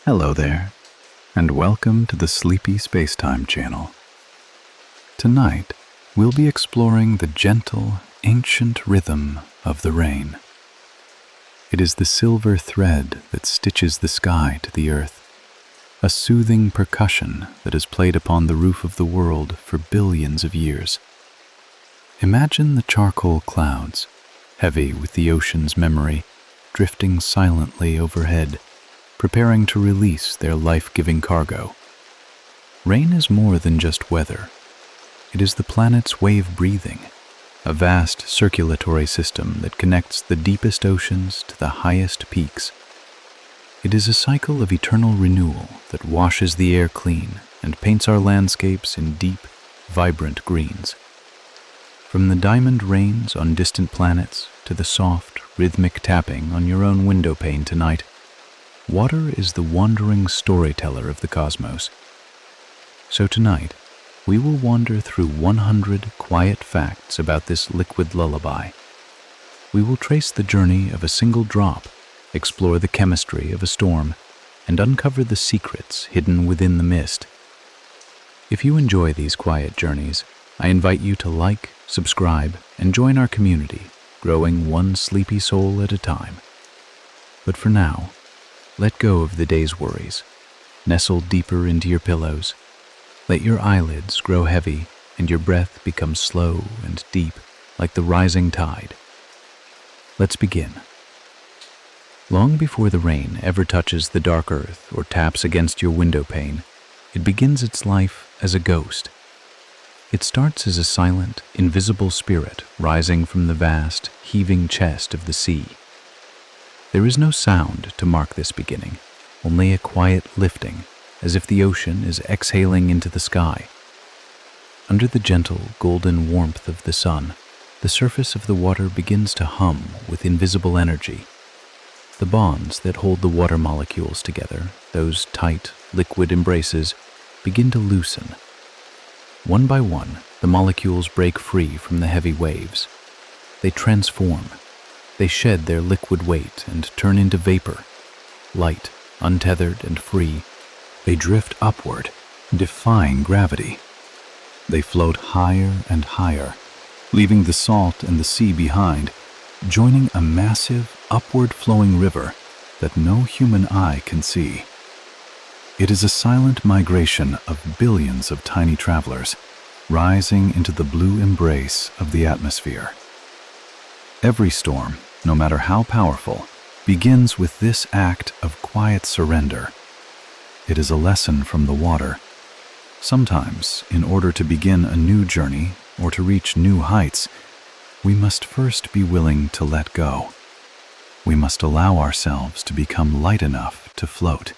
Hello there, and welcome to the Sleepy Spacetime channel. Tonight, we'll be exploring the gentle, ancient rhythm of the rain. It is the silver thread that stitches the sky to the earth, a soothing percussion that has played upon the roof of the world for billions of years. Imagine the charcoal clouds, heavy with the ocean's memory, drifting silently overhead, preparing to release their life-giving cargo. Rain is more than just weather. It is the planet's wave-breathing, a vast circulatory system that connects the deepest oceans to the highest peaks. It is a cycle of eternal renewal that washes the air clean and paints our landscapes in deep, vibrant greens. From the diamond rains on distant planets to the soft, rhythmic tapping on your own window pane tonight, water is the wandering storyteller of the cosmos. So tonight, we will wander through 100 quiet facts about this liquid lullaby. We will trace the journey of a single drop, explore the chemistry of a storm, and uncover the secrets hidden within the mist. If you enjoy these quiet journeys, I invite you to like, subscribe, and join our community, growing one sleepy soul at a time. But for now, let go of the day's worries. Nestle deeper into your pillows. Let your eyelids grow heavy and your breath become slow and deep like the rising tide. Let's begin. Long before the rain ever touches the dark earth or taps against your window pane, it begins its life as a ghost. It starts as a silent, invisible spirit rising from the vast, heaving chest of the sea. There is no sound to mark this beginning, only a quiet lifting, as if the ocean is exhaling into the sky. Under the gentle, golden warmth of the sun, the surface of the water begins to hum with invisible energy. The bonds that hold the water molecules together, those tight, liquid embraces, begin to loosen. One by one, the molecules break free from the heavy waves. They transform. They shed their liquid weight and turn into vapor. Light, untethered and free, they drift upward, defying gravity. They float higher and higher, leaving the salt and the sea behind, joining a massive, upward-flowing river that no human eye can see. It is a silent migration of billions of tiny travelers, rising into the blue embrace of the atmosphere. Every storm, no matter how powerful, begins with this act of quiet surrender. It is a lesson from the water. Sometimes, in order to begin a new journey or to reach new heights, we must first be willing to let go. We must allow ourselves to become light enough to float.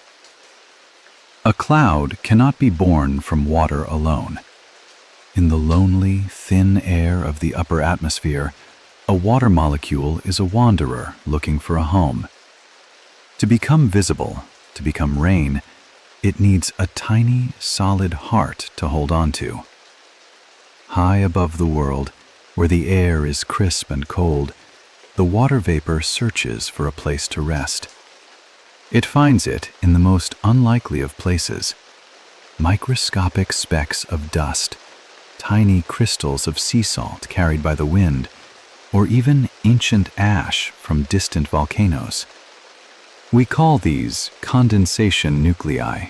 A cloud cannot be born from water alone. In the lonely, thin air of the upper atmosphere, a water molecule is a wanderer looking for a home. To become visible, to become rain, it needs a tiny, solid heart to hold on to. High above the world, where the air is crisp and cold, the water vapor searches for a place to rest. It finds it in the most unlikely of places: microscopic specks of dust, tiny crystals of sea salt carried by the wind, or even ancient ash from distant volcanoes. We call these condensation nuclei,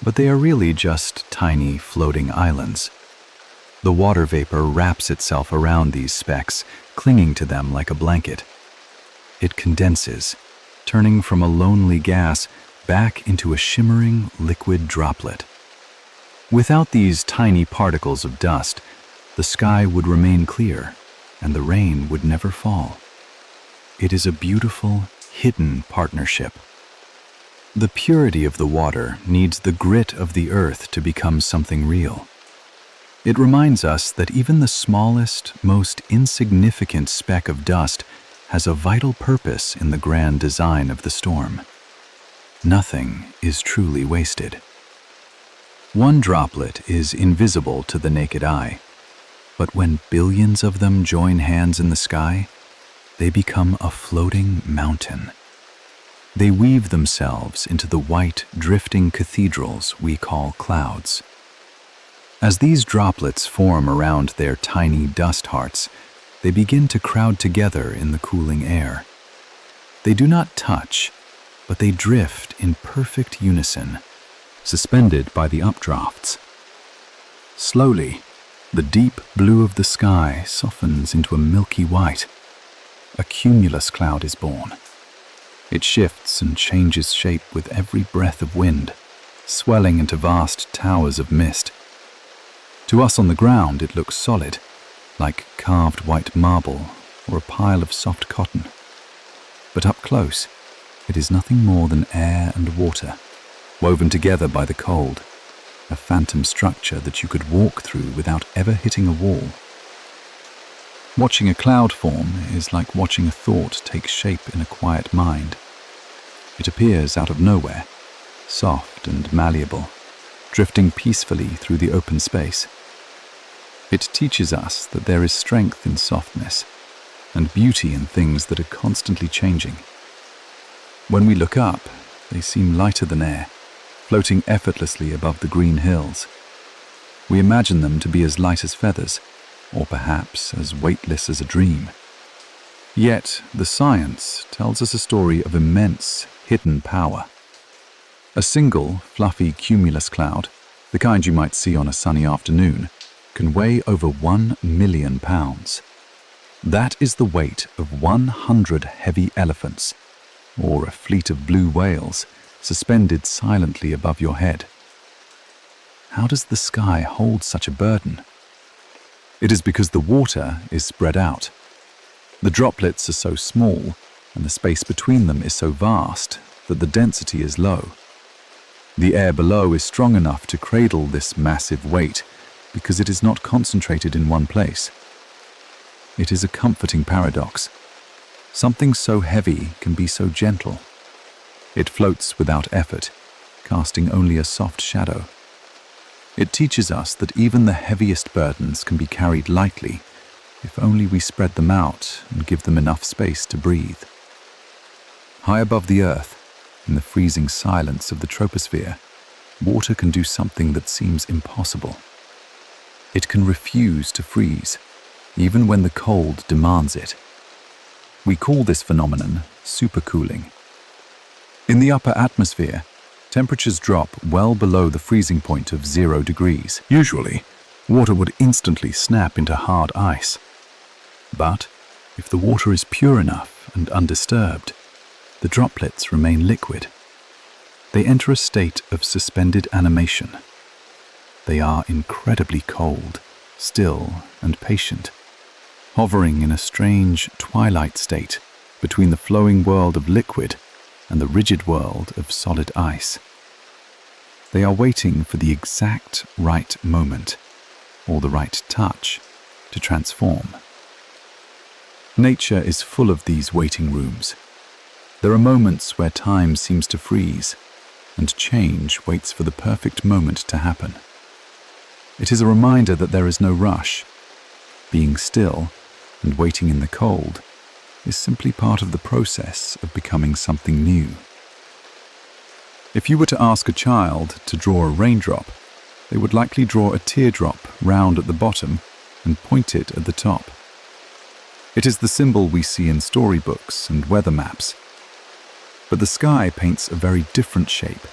but they are really just tiny floating islands. The water vapor wraps itself around these specks, clinging to them like a blanket. It condenses, turning from a lonely gas back into a shimmering liquid droplet. Without these tiny particles of dust, the sky would remain clear, and the rain would never fall. It is a beautiful, hidden partnership. The purity of the water needs the grit of the earth to become something real. It reminds us that even the smallest, most insignificant speck of dust has a vital purpose in the grand design of the storm. Nothing is truly wasted. One droplet is invisible to the naked eye, but when billions of them join hands in the sky, they become a floating mountain. They weave themselves into the white, drifting cathedrals we call clouds. As these droplets form around their tiny dust hearts, they begin to crowd together in the cooling air. They do not touch, but they drift in perfect unison, suspended by the updrafts. Slowly, the deep blue of the sky softens into a milky white. A cumulus cloud is born. It shifts and changes shape with every breath of wind, swelling into vast towers of mist. To us on the ground, it looks solid, like carved white marble or a pile of soft cotton. But up close, it is nothing more than air and water, woven together by the cold, a phantom structure that you could walk through without ever hitting a wall. Watching a cloud form is like watching a thought take shape in a quiet mind. It appears out of nowhere, soft and malleable, drifting peacefully through the open space. It teaches us that there is strength in softness and beauty in things that are constantly changing. When we look up, they seem lighter than air, floating effortlessly above the green hills. We imagine them to be as light as feathers, or perhaps as weightless as a dream. Yet, the science tells us a story of immense, hidden power. A single, fluffy cumulus cloud, the kind you might see on a sunny afternoon, can weigh over 1 million pounds. That is the weight of 100 heavy elephants, or a fleet of blue whales, suspended silently above your head. How does the sky hold such a burden? It is because the water is spread out. The droplets are so small, and the space between them is so vast, that the density is low. The air below is strong enough to cradle this massive weight, because it is not concentrated in one place. It is a comforting paradox. Something so heavy can be so gentle. It floats without effort, casting only a soft shadow. It teaches us that even the heaviest burdens can be carried lightly, if only we spread them out and give them enough space to breathe. High above the earth, in the freezing silence of the troposphere, water can do something that seems impossible. It can refuse to freeze, even when the cold demands it. We call this phenomenon supercooling. In the upper atmosphere, temperatures drop well below the freezing point of 0 degrees. Usually, water would instantly snap into hard ice. But if the water is pure enough and undisturbed, the droplets remain liquid. They enter a state of suspended animation. They are incredibly cold, still, and patient, hovering in a strange twilight state between the flowing world of liquid and the rigid world of solid ice. They are waiting for the exact right moment, or the right touch, to transform. Nature is full of these waiting rooms. There are moments where time seems to freeze, and change waits for the perfect moment to happen. It is a reminder that there is no rush. Being still and waiting in the cold is simply part of the process of becoming something new. If you were to ask a child to draw a raindrop, they would likely draw a teardrop round at the bottom and point it at the top. It is the symbol we see in storybooks and weather maps. But the sky paints a very different shape,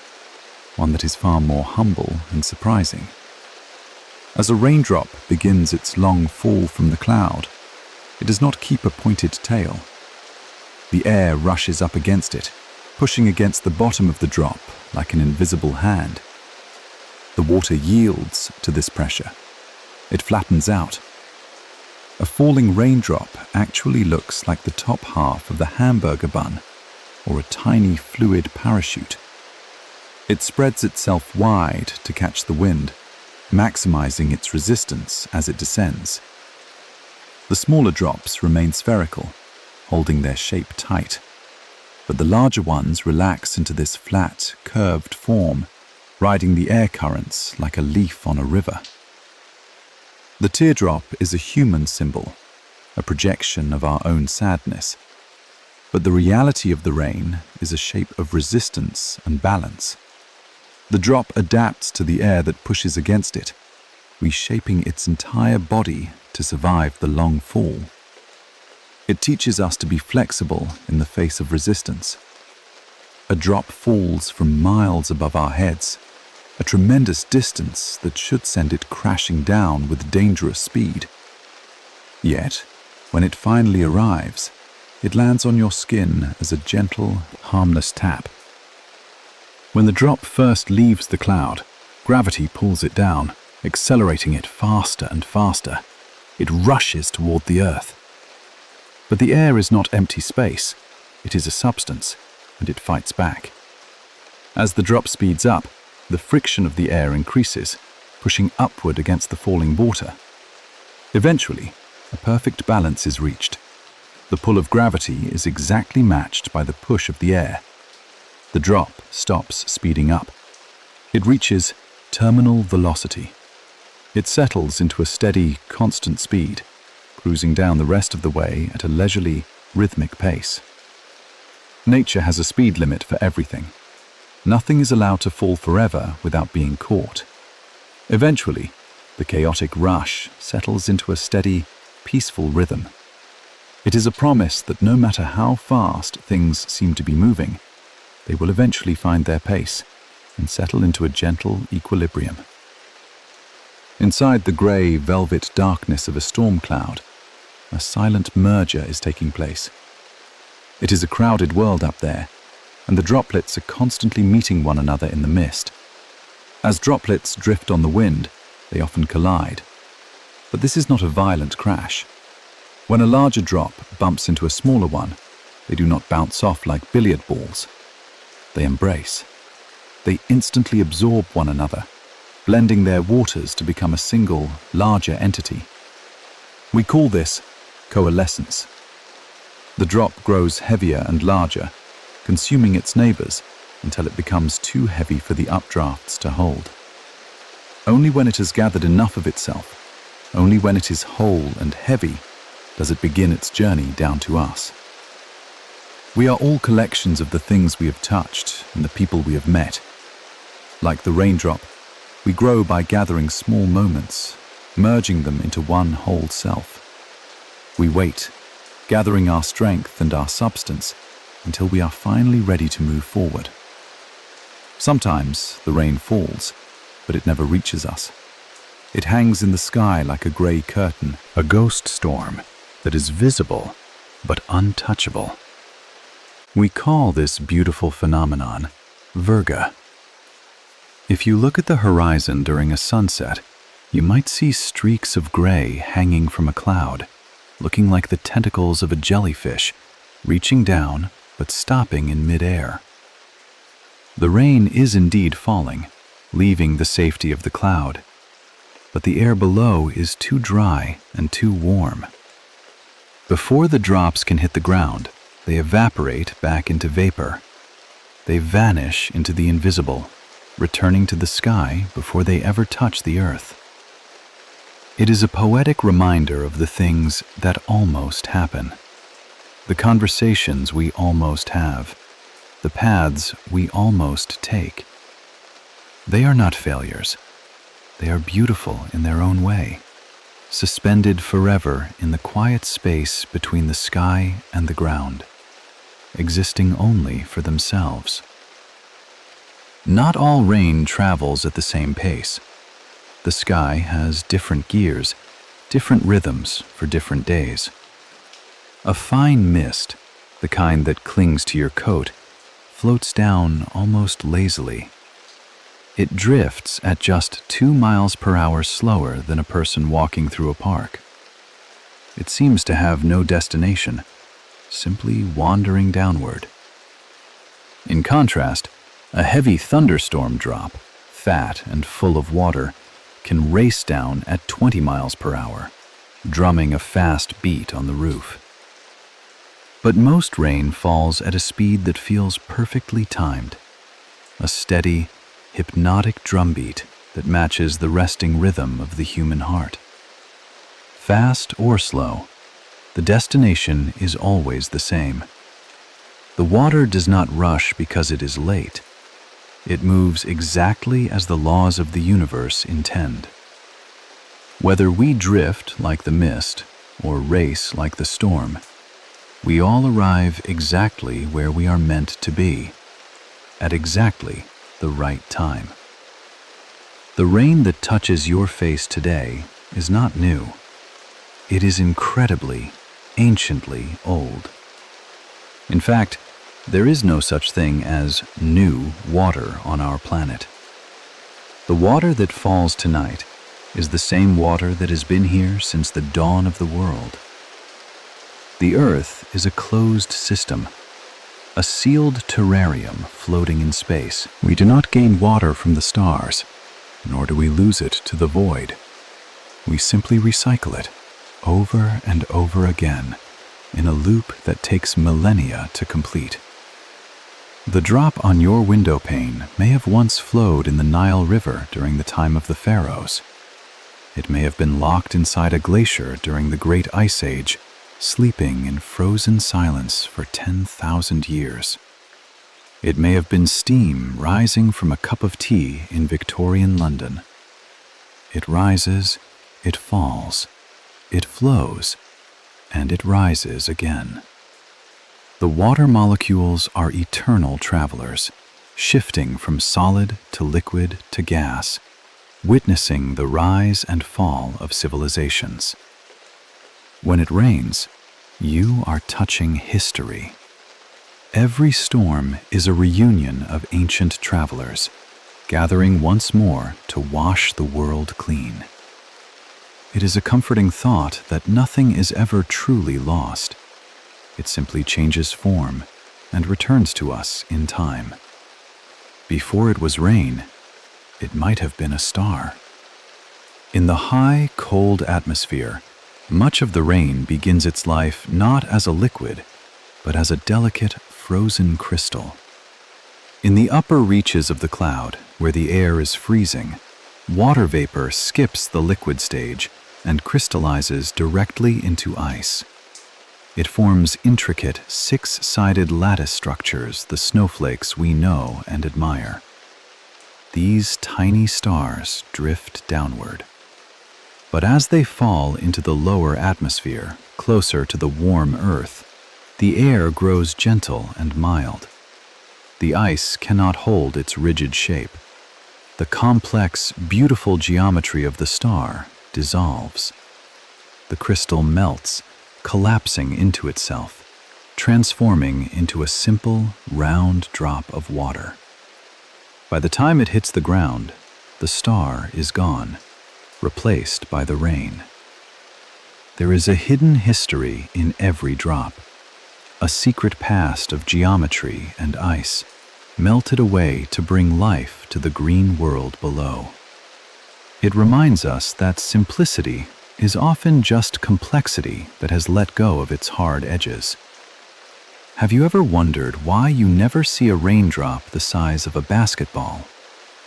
one that is far more humble and surprising. As a raindrop begins its long fall from the cloud, it does not keep a pointed tail. The air rushes up against it, pushing against the bottom of the drop like an invisible hand. The water yields to this pressure. It flattens out. A falling raindrop actually looks like the top half of the hamburger bun, or a tiny fluid parachute. It spreads itself wide to catch the wind, maximizing its resistance as it descends. The smaller drops remain spherical, holding their shape tight, but the larger ones relax into this flat, curved form, riding the air currents like a leaf on a river. The teardrop is a human symbol, a projection of our own sadness. But the reality of the rain is a shape of resistance and balance. The drop adapts to the air that pushes against it, reshaping its entire body to survive the long fall. It teaches us to be flexible in the face of resistance. A drop falls from miles above our heads, a tremendous distance that should send it crashing down with dangerous speed. Yet, when it finally arrives, it lands on your skin as a gentle, harmless tap. When the drop first leaves the cloud, gravity pulls it down, accelerating it faster and faster. It rushes toward the earth. But the air is not empty space. It is a substance, and it fights back. As the drop speeds up, the friction of the air increases, pushing upward against the falling water. Eventually, a perfect balance is reached. The pull of gravity is exactly matched by the push of the air. The drop stops speeding up. It reaches terminal velocity. It settles into a steady, constant speed, cruising down the rest of the way at a leisurely, rhythmic pace. Nature has a speed limit for everything. Nothing is allowed to fall forever without being caught. Eventually, the chaotic rush settles into a steady, peaceful rhythm. It is a promise that no matter how fast things seem to be moving, they will eventually find their pace and settle into a gentle equilibrium. Inside the grey, velvet darkness of a storm cloud, a silent merger is taking place. It is a crowded world up there, and the droplets are constantly meeting one another in the mist. As droplets drift on the wind, they often collide. But this is not a violent crash. When a larger drop bumps into a smaller one, they do not bounce off like billiard balls. They embrace. They instantly absorb one another, blending their waters to become a single, larger entity. We call this coalescence. The drop grows heavier and larger, consuming its neighbors until it becomes too heavy for the updrafts to hold. Only when it has gathered enough of itself, only when it is whole and heavy, does it begin its journey down to us. We are all collections of the things we have touched and the people we have met. Like the raindrop, we grow by gathering small moments, merging them into one whole self. We wait, gathering our strength and our substance until we are finally ready to move forward. Sometimes the rain falls, but it never reaches us. It hangs in the sky like a grey curtain, a ghost storm that is visible but untouchable. We call this beautiful phenomenon virga. If you look at the horizon during a sunset, you might see streaks of gray hanging from a cloud, looking like the tentacles of a jellyfish, reaching down but stopping in mid-air. The rain is indeed falling, leaving the safety of the cloud, but the air below is too dry and too warm. Before the drops can hit the ground, they evaporate back into vapor. They vanish into the invisible, returning to the sky before they ever touch the earth. It is a poetic reminder of the things that almost happen, the conversations we almost have, the paths we almost take. They are not failures. They are beautiful in their own way, suspended forever in the quiet space between the sky and the ground, existing only for themselves. Not all rain travels at the same pace. The sky has different gears, different rhythms for different days. A fine mist, the kind that clings to your coat, floats down almost lazily. It drifts at just 2 miles per hour slower than a person walking through a park. It seems to have no destination, simply wandering downward. In contrast, a heavy thunderstorm drop, fat and full of water, can race down at 20 miles per hour, drumming a fast beat on the roof. But most rain falls at a speed that feels perfectly timed, a steady, hypnotic drumbeat that matches the resting rhythm of the human heart. Fast or slow, the destination is always the same: The water does not rush because it is late. It moves exactly as the laws of the universe intend. Whether we drift like the mist or race like the storm, we all arrive exactly where we are meant to be, at exactly the right time. The rain that touches your face today is not new. It is incredibly, anciently old. In fact, there is no such thing as new water on our planet. The water that falls tonight is the same water that has been here since the dawn of the world. The Earth is a closed system, a sealed terrarium floating in space. We do not gain water from the stars, nor do we lose it to the void. We simply recycle it over and over again in a loop that takes millennia to complete. The drop on your window pane may have once flowed in the Nile River during the time of the pharaohs. It may have been locked inside a glacier during the Great Ice Age, sleeping in frozen silence for 10,000 years. It may have been steam rising from a cup of tea in Victorian London. It rises, it falls, it flows, and it rises again. The water molecules are eternal travelers, shifting from solid to liquid to gas, witnessing the rise and fall of civilizations. When it rains, you are touching history. Every storm is a reunion of ancient travelers, gathering once more to wash the world clean. It is a comforting thought that nothing is ever truly lost. It simply changes form and returns to us in time. Before it was rain, it might have been a star. In the high, cold atmosphere, much of the rain begins its life not as a liquid, but as a delicate, frozen crystal. In the upper reaches of the cloud, where the air is freezing, water vapor skips the liquid stage and crystallizes directly into ice. It forms intricate, six-sided lattice structures, the snowflakes we know and admire. These tiny stars drift downward. But as they fall into the lower atmosphere, closer to the warm earth, the air grows gentle and mild. The ice cannot hold its rigid shape. The complex, beautiful geometry of the star dissolves. The crystal melts, collapsing into itself, transforming into a simple, round drop of water. By the time it hits the ground, the star is gone, replaced by the rain. There is a hidden history in every drop, a secret past of geometry and ice, melted away to bring life to the green world below. It reminds us that simplicity is often just complexity that has let go of its hard edges. Have you ever wondered why you never see a raindrop the size of a basketball,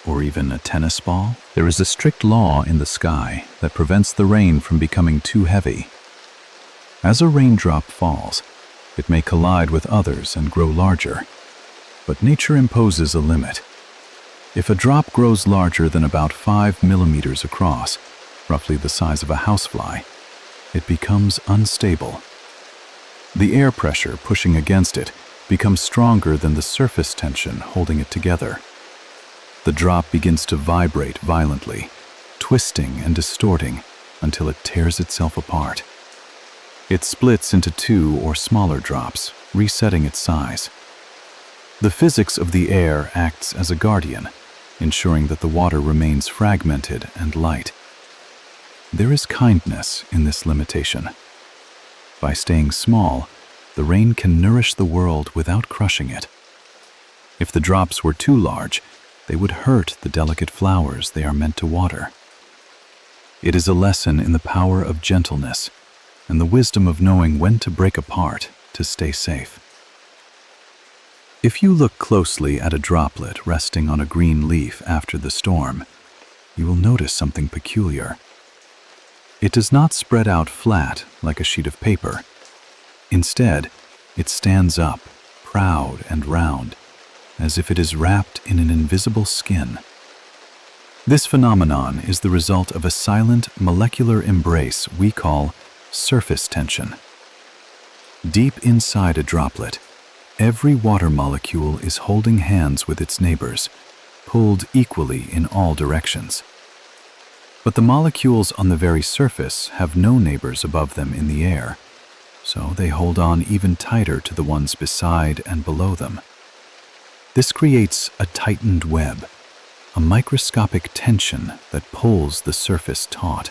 or even a tennis ball? There is a strict law in the sky that prevents the rain from becoming too heavy. As a raindrop falls, it may collide with others and grow larger, but nature imposes a limit. If a drop grows larger than about 5 millimeters across, roughly the size of a housefly, it becomes unstable. The air pressure pushing against it becomes stronger than the surface tension holding it together. The drop begins to vibrate violently, twisting and distorting until it tears itself apart. It splits into 2 or smaller drops, resetting its size. The physics of the air acts as a guardian, ensuring that the water remains fragmented and light. There is kindness in this limitation. By staying small, the rain can nourish the world without crushing it. If the drops were too large, they would hurt the delicate flowers they are meant to water. It is a lesson in the power of gentleness and the wisdom of knowing when to break apart to stay safe. If you look closely at a droplet resting on a green leaf after the storm, you will notice something peculiar. It does not spread out flat like a sheet of paper. Instead, it stands up, proud and round, as if it is wrapped in an invisible skin. This phenomenon is the result of a silent molecular embrace we call surface tension. Deep inside a droplet, every water molecule is holding hands with its neighbors, pulled equally in all directions. But the molecules on the very surface have no neighbors above them in the air, so they hold on even tighter to the ones beside and below them. This creates a tightened web, a microscopic tension that pulls the surface taut.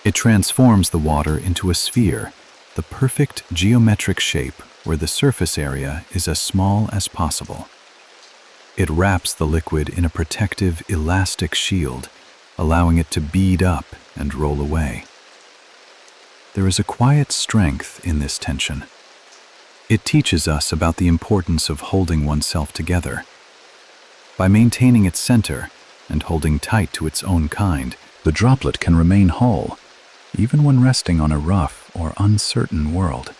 It transforms the water into a sphere, the perfect geometric shape where the surface area is as small as possible. It wraps the liquid in a protective, elastic shield, allowing it to bead up and roll away. There is a quiet strength in this tension. It teaches us about the importance of holding oneself together. By maintaining its center and holding tight to its own kind, the droplet can remain whole, even when resting on a rough or uncertain world.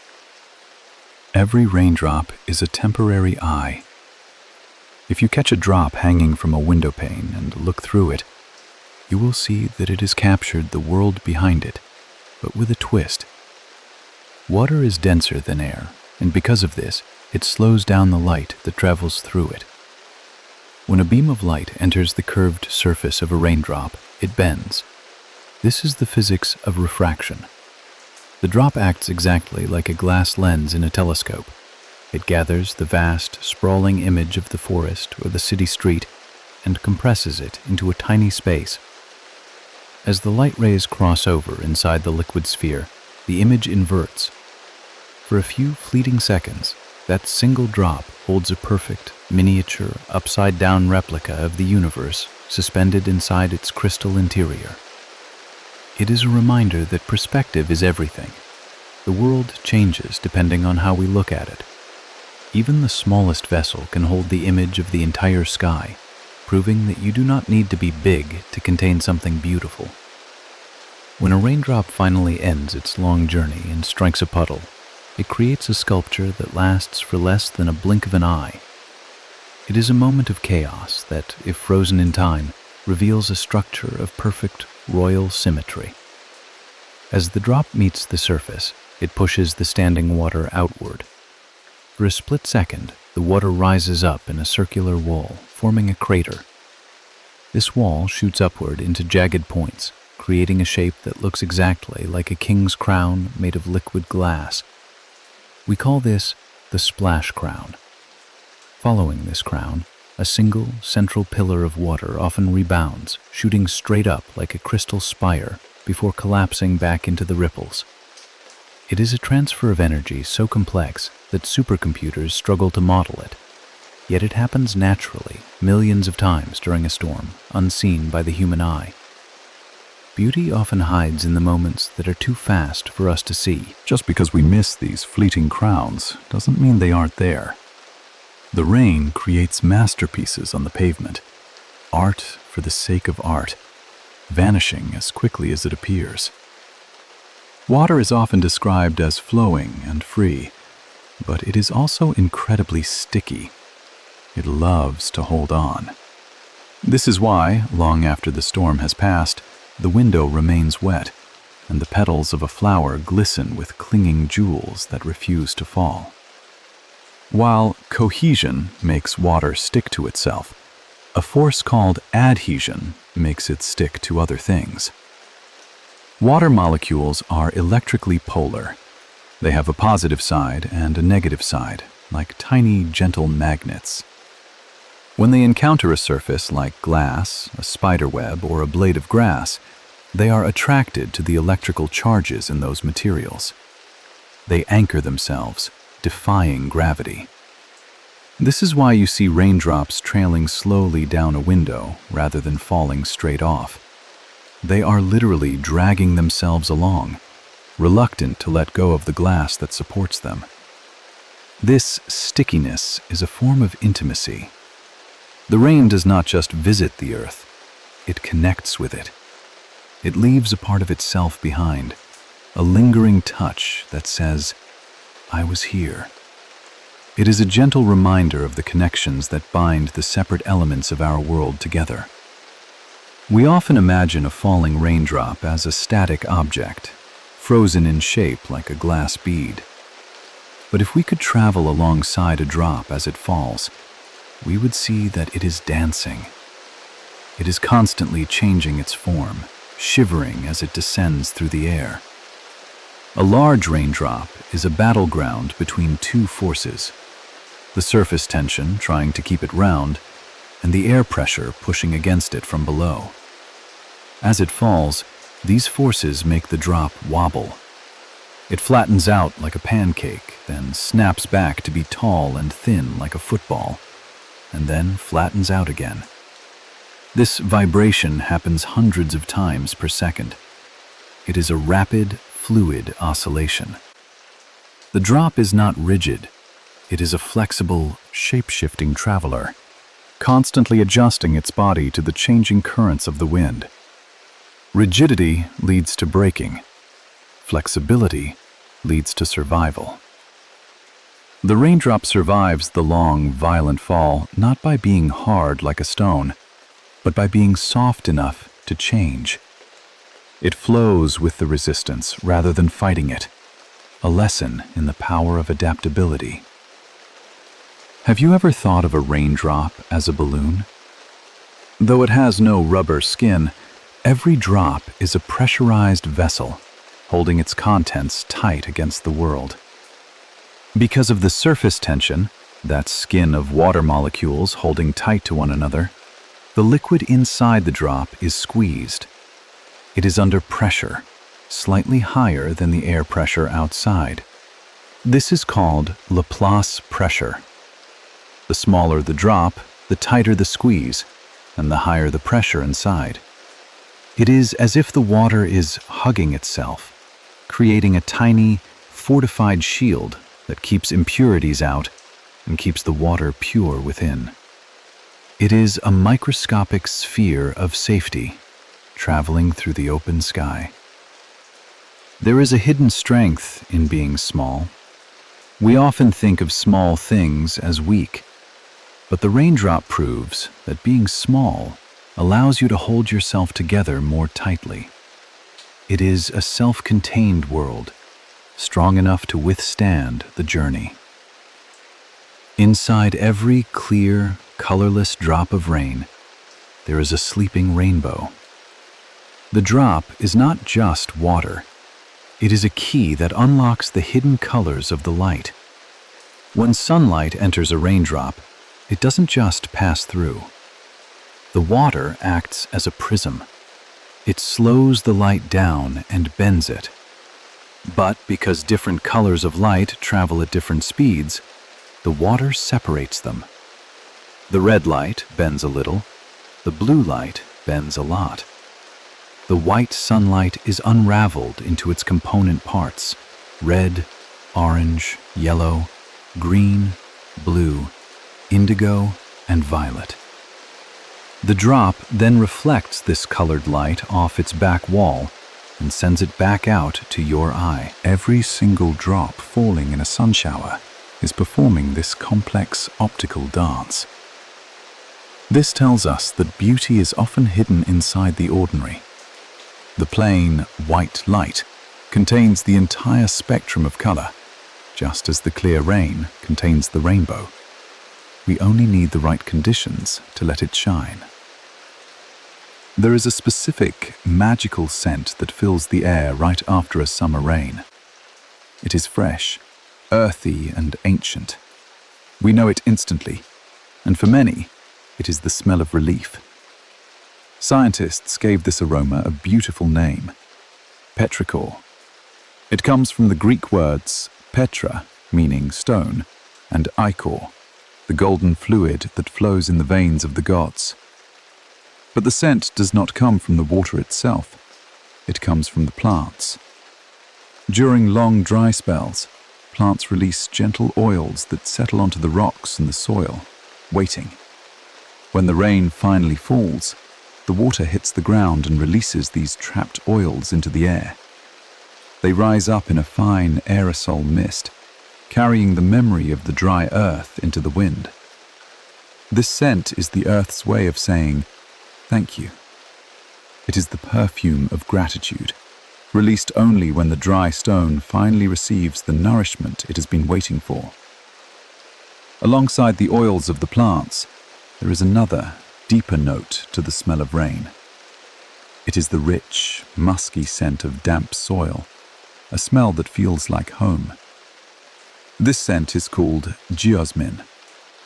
Every raindrop is a temporary eye. If you catch a drop hanging from a window pane and look through it, you will see that it has captured the world behind it, but with a twist. Water is denser than air, and because of this, it slows down the light that travels through it. When a beam of light enters the curved surface of a raindrop, it bends. This is the physics of refraction. The drop acts exactly like a glass lens in a telescope. It gathers the vast, sprawling image of the forest or the city street and compresses it into a tiny space. As the light rays cross over inside the liquid sphere, the image inverts. For a few fleeting seconds, that single drop holds a perfect, miniature, upside-down replica of the universe suspended inside its crystal interior. It is a reminder that perspective is everything. The world changes depending on how we look at it. Even the smallest vessel can hold the image of the entire sky, proving that you do not need to be big to contain something beautiful. When a raindrop finally ends its long journey and strikes a puddle, it creates a sculpture that lasts for less than a blink of an eye. It is a moment of chaos that, if frozen in time, reveals a structure of perfect royal symmetry. As the drop meets the surface, it pushes the standing water outward. For a split second, the water rises up in a circular wall, forming a crater. This wall shoots upward into jagged points, creating a shape that looks exactly like a king's crown made of liquid glass. We call this the splash crown. Following this crown, a single central pillar of water often rebounds, shooting straight up like a crystal spire before collapsing back into the ripples. It is a transfer of energy so complex that supercomputers struggle to model it. Yet it happens naturally, millions of times during a storm, unseen by the human eye. Beauty often hides in the moments that are too fast for us to see. Just because we miss these fleeting crowns doesn't mean they aren't there. The rain creates masterpieces on the pavement, art for the sake of art, vanishing as quickly as it appears. Water is often described as flowing and free, but it is also incredibly sticky. It loves to hold on. This is why, long after the storm has passed, the window remains wet, and the petals of a flower glisten with clinging jewels that refuse to fall. While cohesion makes water stick to itself, a force called adhesion makes it stick to other things. Water molecules are electrically polar. They have a positive side and a negative side, like tiny, gentle magnets. When they encounter a surface like glass, a spider web, or a blade of grass, they are attracted to the electrical charges in those materials. They anchor themselves, defying gravity. This is why you see raindrops trailing slowly down a window rather than falling straight off. They are literally dragging themselves along, reluctant to let go of the glass that supports them. This stickiness is a form of intimacy. The rain does not just visit the earth, it connects with it. It leaves a part of itself behind, a lingering touch that says, "I was here." It is a gentle reminder of the connections that bind the separate elements of our world together. We often imagine a falling raindrop as a static object, frozen in shape like a glass bead. But if we could travel alongside a drop as it falls, we would see that it is dancing. It is constantly changing its form, shivering as it descends through the air. A large raindrop is a battleground between two forces: the surface tension trying to keep it round, and the air pressure pushing against it from below. As it falls, these forces make the drop wobble. It flattens out like a pancake, then snaps back to be tall and thin like a football, and then flattens out again. This vibration happens hundreds of times per second. It is a rapid, fluid oscillation. The drop is not rigid. It is a flexible, shape-shifting traveler, constantly adjusting its body to the changing currents of the wind. Rigidity leads to breaking. Flexibility leads to survival. The raindrop survives the long, violent fall not by being hard like a stone, but by being soft enough to change. It flows with the resistance rather than fighting it, a lesson in the power of adaptability. Have you ever thought of a raindrop as a balloon? Though it has no rubber skin, every drop is a pressurized vessel, holding its contents tight against the world. Because of the surface tension, that skin of water molecules holding tight to one another, the liquid inside the drop is squeezed. It is under pressure, slightly higher than the air pressure outside. This is called Laplace pressure. The smaller the drop, the tighter the squeeze, and the higher the pressure inside. It is as if the water is hugging itself, creating a tiny, fortified shield that keeps impurities out and keeps the water pure within. It is a microscopic sphere of safety, traveling through the open sky. There is a hidden strength in being small. We often think of small things as weak, but the raindrop proves that being small allows you to hold yourself together more tightly. It is a self-contained world, strong enough to withstand the journey. Inside every clear, colorless drop of rain, there is a sleeping rainbow. The drop is not just water. It is a key that unlocks the hidden colors of the light. When sunlight enters a raindrop, it doesn't just pass through. The water acts as a prism. It slows the light down and bends it. But because different colors of light travel at different speeds, the water separates them. The red light bends a little, the blue light bends a lot. The white sunlight is unraveled into its component parts: red, orange, yellow, green, blue, indigo, and violet. The drop then reflects this colored light off its back wall and sends it back out to your eye. Every single drop falling in a sun shower is performing this complex optical dance. This tells us that beauty is often hidden inside the ordinary. The plain, white light contains the entire spectrum of color, just as the clear rain contains the rainbow. We only need the right conditions to let it shine. There is a specific, magical scent that fills the air right after a summer rain. It is fresh, earthy, and ancient. We know it instantly, and for many, it is the smell of relief. Scientists gave this aroma a beautiful name: petrichor. It comes from the Greek words petra, meaning stone, and ichor, the golden fluid that flows in the veins of the gods. But the scent does not come from the water itself. It comes from the plants. During long dry spells, plants release gentle oils that settle onto the rocks and the soil, waiting. When the rain finally falls, the water hits the ground and releases these trapped oils into the air. They rise up in a fine aerosol mist, carrying the memory of the dry earth into the wind. This scent is the earth's way of saying, "Thank you." It is the perfume of gratitude, released only when the dry stone finally receives the nourishment it has been waiting for. Alongside the oils of the plants, there is another, deeper note to the smell of rain. It is the rich, musky scent of damp soil, a smell that feels like home. This scent is called geosmin,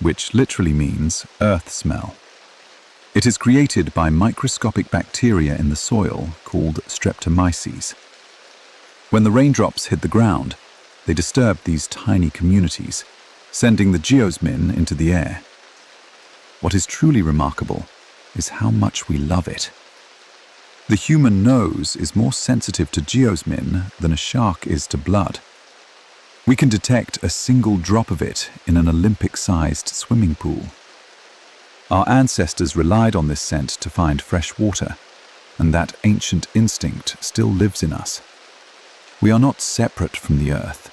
which literally means earth smell. It is created by microscopic bacteria in the soil called streptomyces. When the raindrops hit the ground, they disturb these tiny communities, sending the geosmin into the air. What is truly remarkable is how much we love it. The human nose is more sensitive to geosmin than a shark is to blood. We can detect a single drop of it in an Olympic-sized swimming pool. Our ancestors relied on this scent to find fresh water, and that ancient instinct still lives in us. We are not separate from the earth.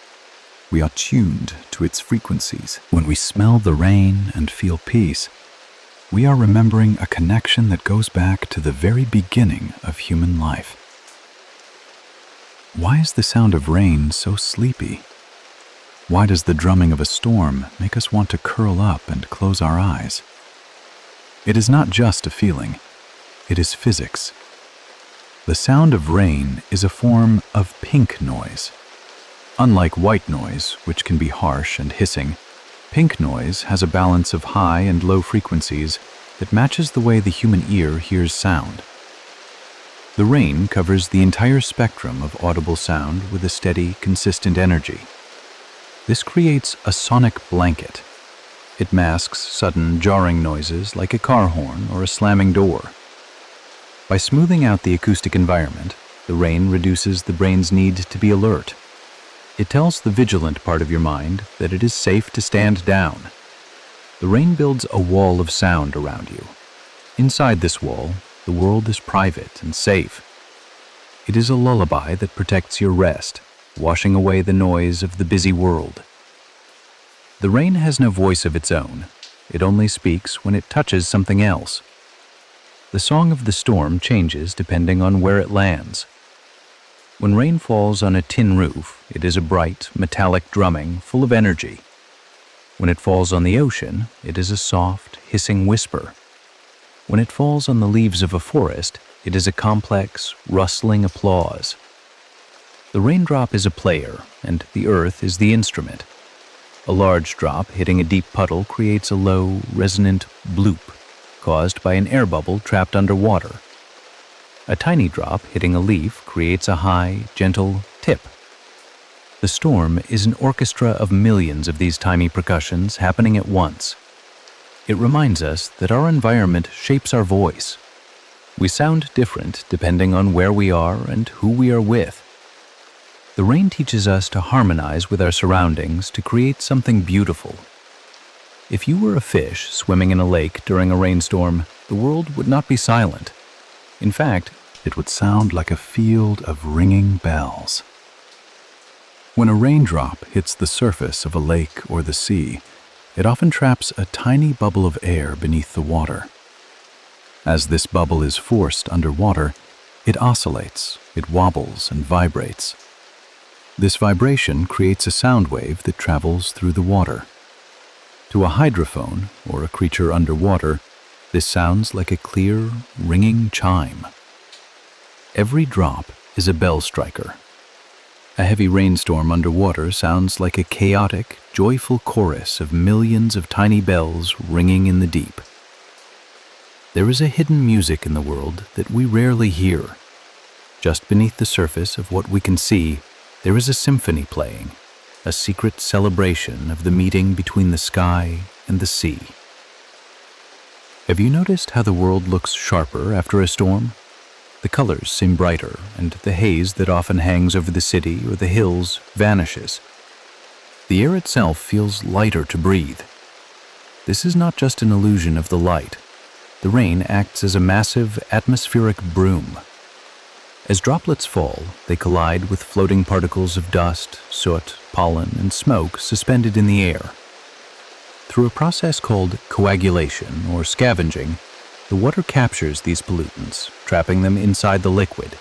We are tuned to its frequencies. When we smell the rain and feel peace, we are remembering a connection that goes back to the very beginning of human life. Why is the sound of rain so sleepy? Why does the drumming of a storm make us want to curl up and close our eyes? It is not just a feeling, it is physics. The sound of rain is a form of pink noise. Unlike white noise, which can be harsh and hissing, pink noise has a balance of high and low frequencies that matches the way the human ear hears sound. The rain covers the entire spectrum of audible sound with a steady, consistent energy. This creates a sonic blanket. It masks sudden, jarring noises like a car horn or a slamming door. By smoothing out the acoustic environment, the rain reduces the brain's need to be alert. It tells the vigilant part of your mind that it is safe to stand down. The rain builds a wall of sound around you. Inside this wall, the world is private and safe. It is a lullaby that protects your rest, washing away the noise of the busy world. The rain has no voice of its own. It only speaks when it touches something else. The song of the storm changes depending on where it lands. When rain falls on a tin roof, it is a bright, metallic drumming full of energy. When it falls on the ocean, it is a soft, hissing whisper. When it falls on the leaves of a forest, it is a complex, rustling applause. The raindrop is a player, and the earth is the instrument. A large drop hitting a deep puddle creates a low, resonant bloop, caused by an air bubble trapped underwater. A tiny drop hitting a leaf creates a high, gentle tip. The storm is an orchestra of millions of these tiny percussions happening at once. It reminds us that our environment shapes our voice. We sound different depending on where we are and who we are with. The rain teaches us to harmonize with our surroundings to create something beautiful. If you were a fish swimming in a lake during a rainstorm, the world would not be silent. In fact, it would sound like a field of ringing bells. When a raindrop hits the surface of a lake or the sea, it often traps a tiny bubble of air beneath the water. As this bubble is forced underwater, it oscillates, it wobbles and vibrates. This vibration creates a sound wave that travels through the water. To a hydrophone, or a creature underwater, this sounds like a clear, ringing chime. Every drop is a bell striker. A heavy rainstorm underwater sounds like a chaotic, joyful chorus of millions of tiny bells ringing in the deep. There is a hidden music in the world that we rarely hear. Just beneath the surface of what we can see, there is a symphony playing, a secret celebration of the meeting between the sky and the sea. Have you noticed how the world looks sharper after a storm? The colors seem brighter, and the haze that often hangs over the city or the hills vanishes. The air itself feels lighter to breathe. This is not just an illusion of the light. The rain acts as a massive atmospheric broom. As droplets fall, they collide with floating particles of dust, soot, pollen, and smoke suspended in the air. Through a process called coagulation or scavenging, the water captures these pollutants, trapping them inside the liquid.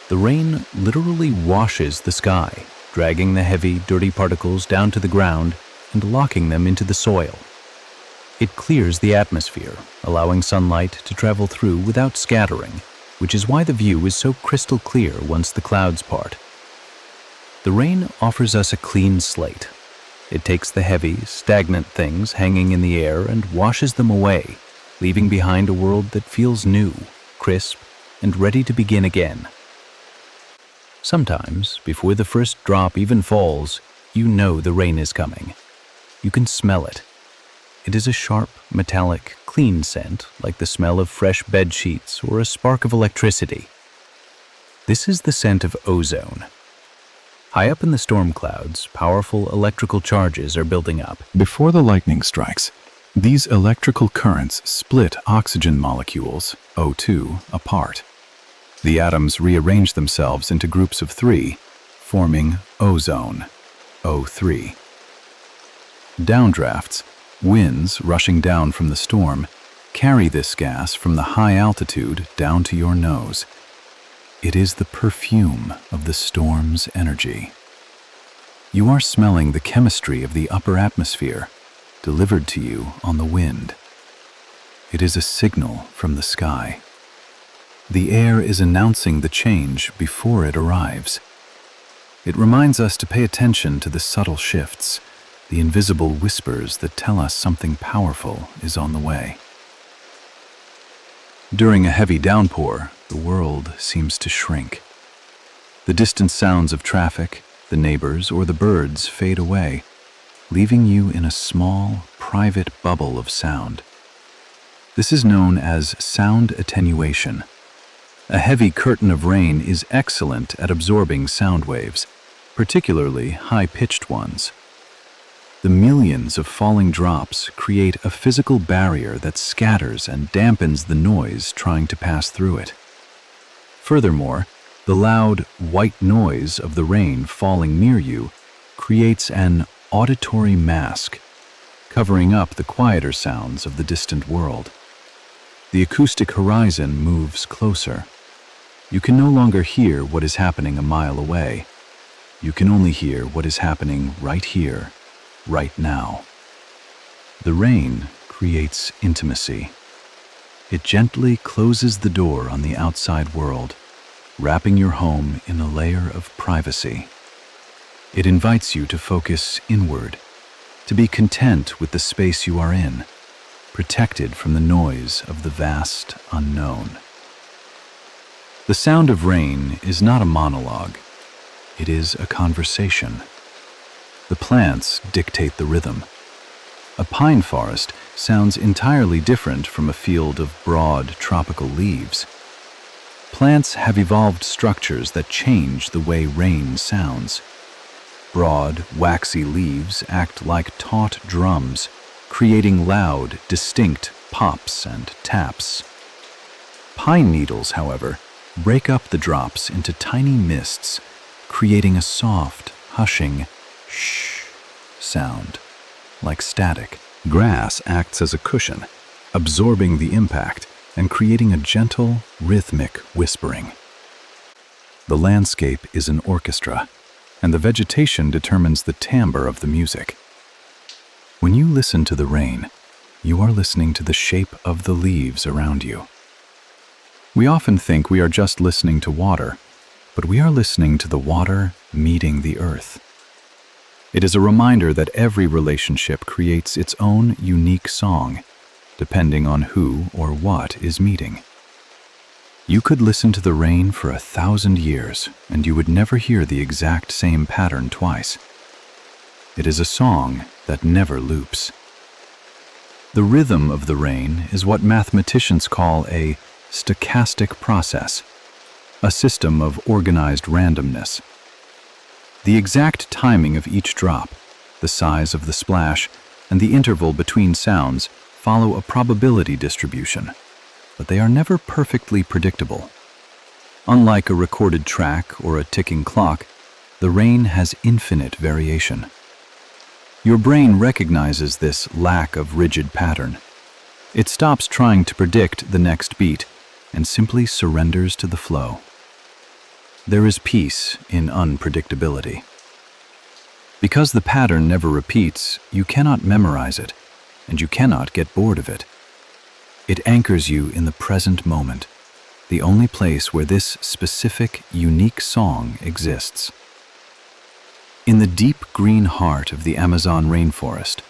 The rain literally washes the sky, dragging the heavy, dirty particles down to the ground and locking them into the soil. It clears the atmosphere, allowing sunlight to travel through without scattering, which is why the view is so crystal clear once the clouds part. The rain offers us a clean slate. It takes the heavy, stagnant things hanging in the air and washes them away, leaving behind a world that feels new, crisp, and ready to begin again. Sometimes, before the first drop even falls, you know the rain is coming. You can smell it. It is a sharp, metallic, clean scent, like the smell of fresh bed sheets or a spark of electricity. This is the scent of ozone. High up in the storm clouds, powerful electrical charges are building up. Before the lightning strikes, these electrical currents split oxygen molecules, O2, apart. The atoms rearrange themselves into groups of 3, forming ozone, O3. Downdrafts, winds rushing down from the storm, carry this gas from the high altitude down to your nose. It is the perfume of the storm's energy. You are smelling the chemistry of the upper atmosphere, delivered to you on the wind. It is a signal from the sky. The air is announcing the change before it arrives. It reminds us to pay attention to the subtle shifts, the invisible whispers that tell us something powerful is on the way. During a heavy downpour, the world seems to shrink. The distant sounds of traffic, the neighbors, or the birds fade away, leaving you in a small, private bubble of sound. This is known as sound attenuation. A heavy curtain of rain is excellent at absorbing sound waves, particularly high-pitched ones. The millions of falling drops create a physical barrier that scatters and dampens the noise trying to pass through it. Furthermore, the loud, white noise of the rain falling near you creates an auditory mask, covering up the quieter sounds of the distant world. The acoustic horizon moves closer. You can no longer hear what is happening a mile away. You can only hear what is happening right here, right now. The rain creates intimacy. It gently closes the door on the outside world, wrapping your home in a layer of privacy. It invites you to focus inward, to be content with the space you are in, protected from the noise of the vast unknown. The sound of rain is not a monologue. It is a conversation. The plants dictate the rhythm. A pine forest sounds entirely different from a field of broad, tropical leaves. Plants have evolved structures that change the way rain sounds. Broad, waxy leaves act like taut drums, creating loud, distinct pops and taps. Pine needles, however, break up the drops into tiny mists, creating a soft, hushing shh sound, like static. Grass acts as a cushion, absorbing the impact and creating a gentle, rhythmic whispering. The landscape is an orchestra, and the vegetation determines the timbre of the music. When you listen to the rain, you are listening to the shape of the leaves around you. We often think we are just listening to water, but we are listening to the water meeting the earth. It is a reminder that every relationship creates its own unique song, depending on who or what is meeting. You could listen to the rain for 1,000 years, and you would never hear the exact same pattern twice. It is a song that never loops. The rhythm of the rain is what mathematicians call a stochastic process, a system of organized randomness. The exact timing of each drop, the size of the splash, and the interval between sounds follow a probability distribution, but they are never perfectly predictable. Unlike a recorded track or a ticking clock, the rain has infinite variation. Your brain recognizes this lack of rigid pattern. It stops trying to predict the next beat and simply surrenders to the flow. There is peace in unpredictability. Because the pattern never repeats, you cannot memorize it, and you cannot get bored of it. It anchors you in the present moment, the only place where this specific, unique song exists. In the deep green heart of the Amazon rainforest,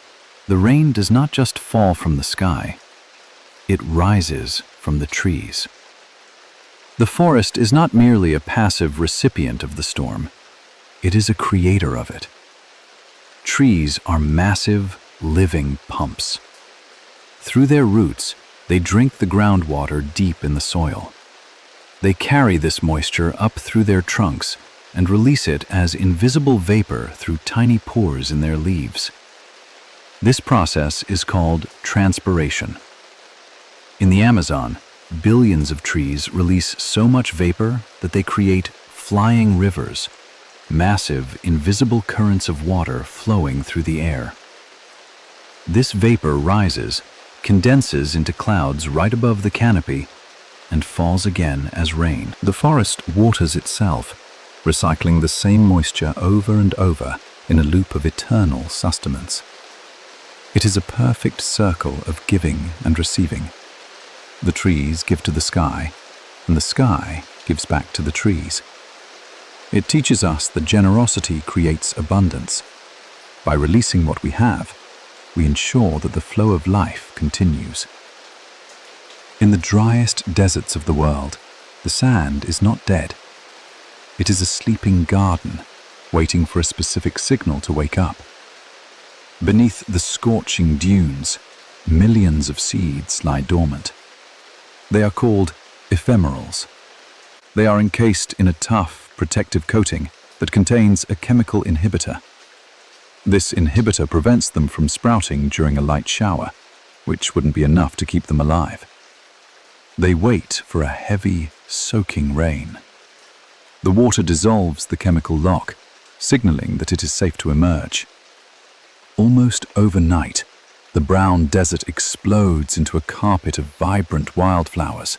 the rain does not just fall from the sky, it rises from the trees. The forest is not merely a passive recipient of the storm, it is a creator of it. Trees are massive, living pumps. Through their roots, they drink the groundwater deep in the soil. They carry this moisture up through their trunks and release it as invisible vapor through tiny pores in their leaves. This process is called transpiration. In the Amazon, billions of trees release so much vapor that they create flying rivers, massive, invisible currents of water flowing through the air. This vapor rises, condenses into clouds right above the canopy, and falls again as rain. The forest waters itself, recycling the same moisture over and over in a loop of eternal sustenance. It is a perfect circle of giving and receiving. The trees give to the sky, and the sky gives back to the trees. It teaches us that generosity creates abundance. By releasing what we have, we ensure that the flow of life continues. In the driest deserts of the world, the sand is not dead. It is a sleeping garden, waiting for a specific signal to wake up. Beneath the scorching dunes, millions of seeds lie dormant. They are called ephemerals. They are encased in a tough, protective coating that contains a chemical inhibitor. This inhibitor prevents them from sprouting during a light shower, which wouldn't be enough to keep them alive. They wait for a heavy, soaking rain. The water dissolves the chemical lock, signaling that it is safe to emerge. Almost overnight, the brown desert explodes into a carpet of vibrant wildflowers,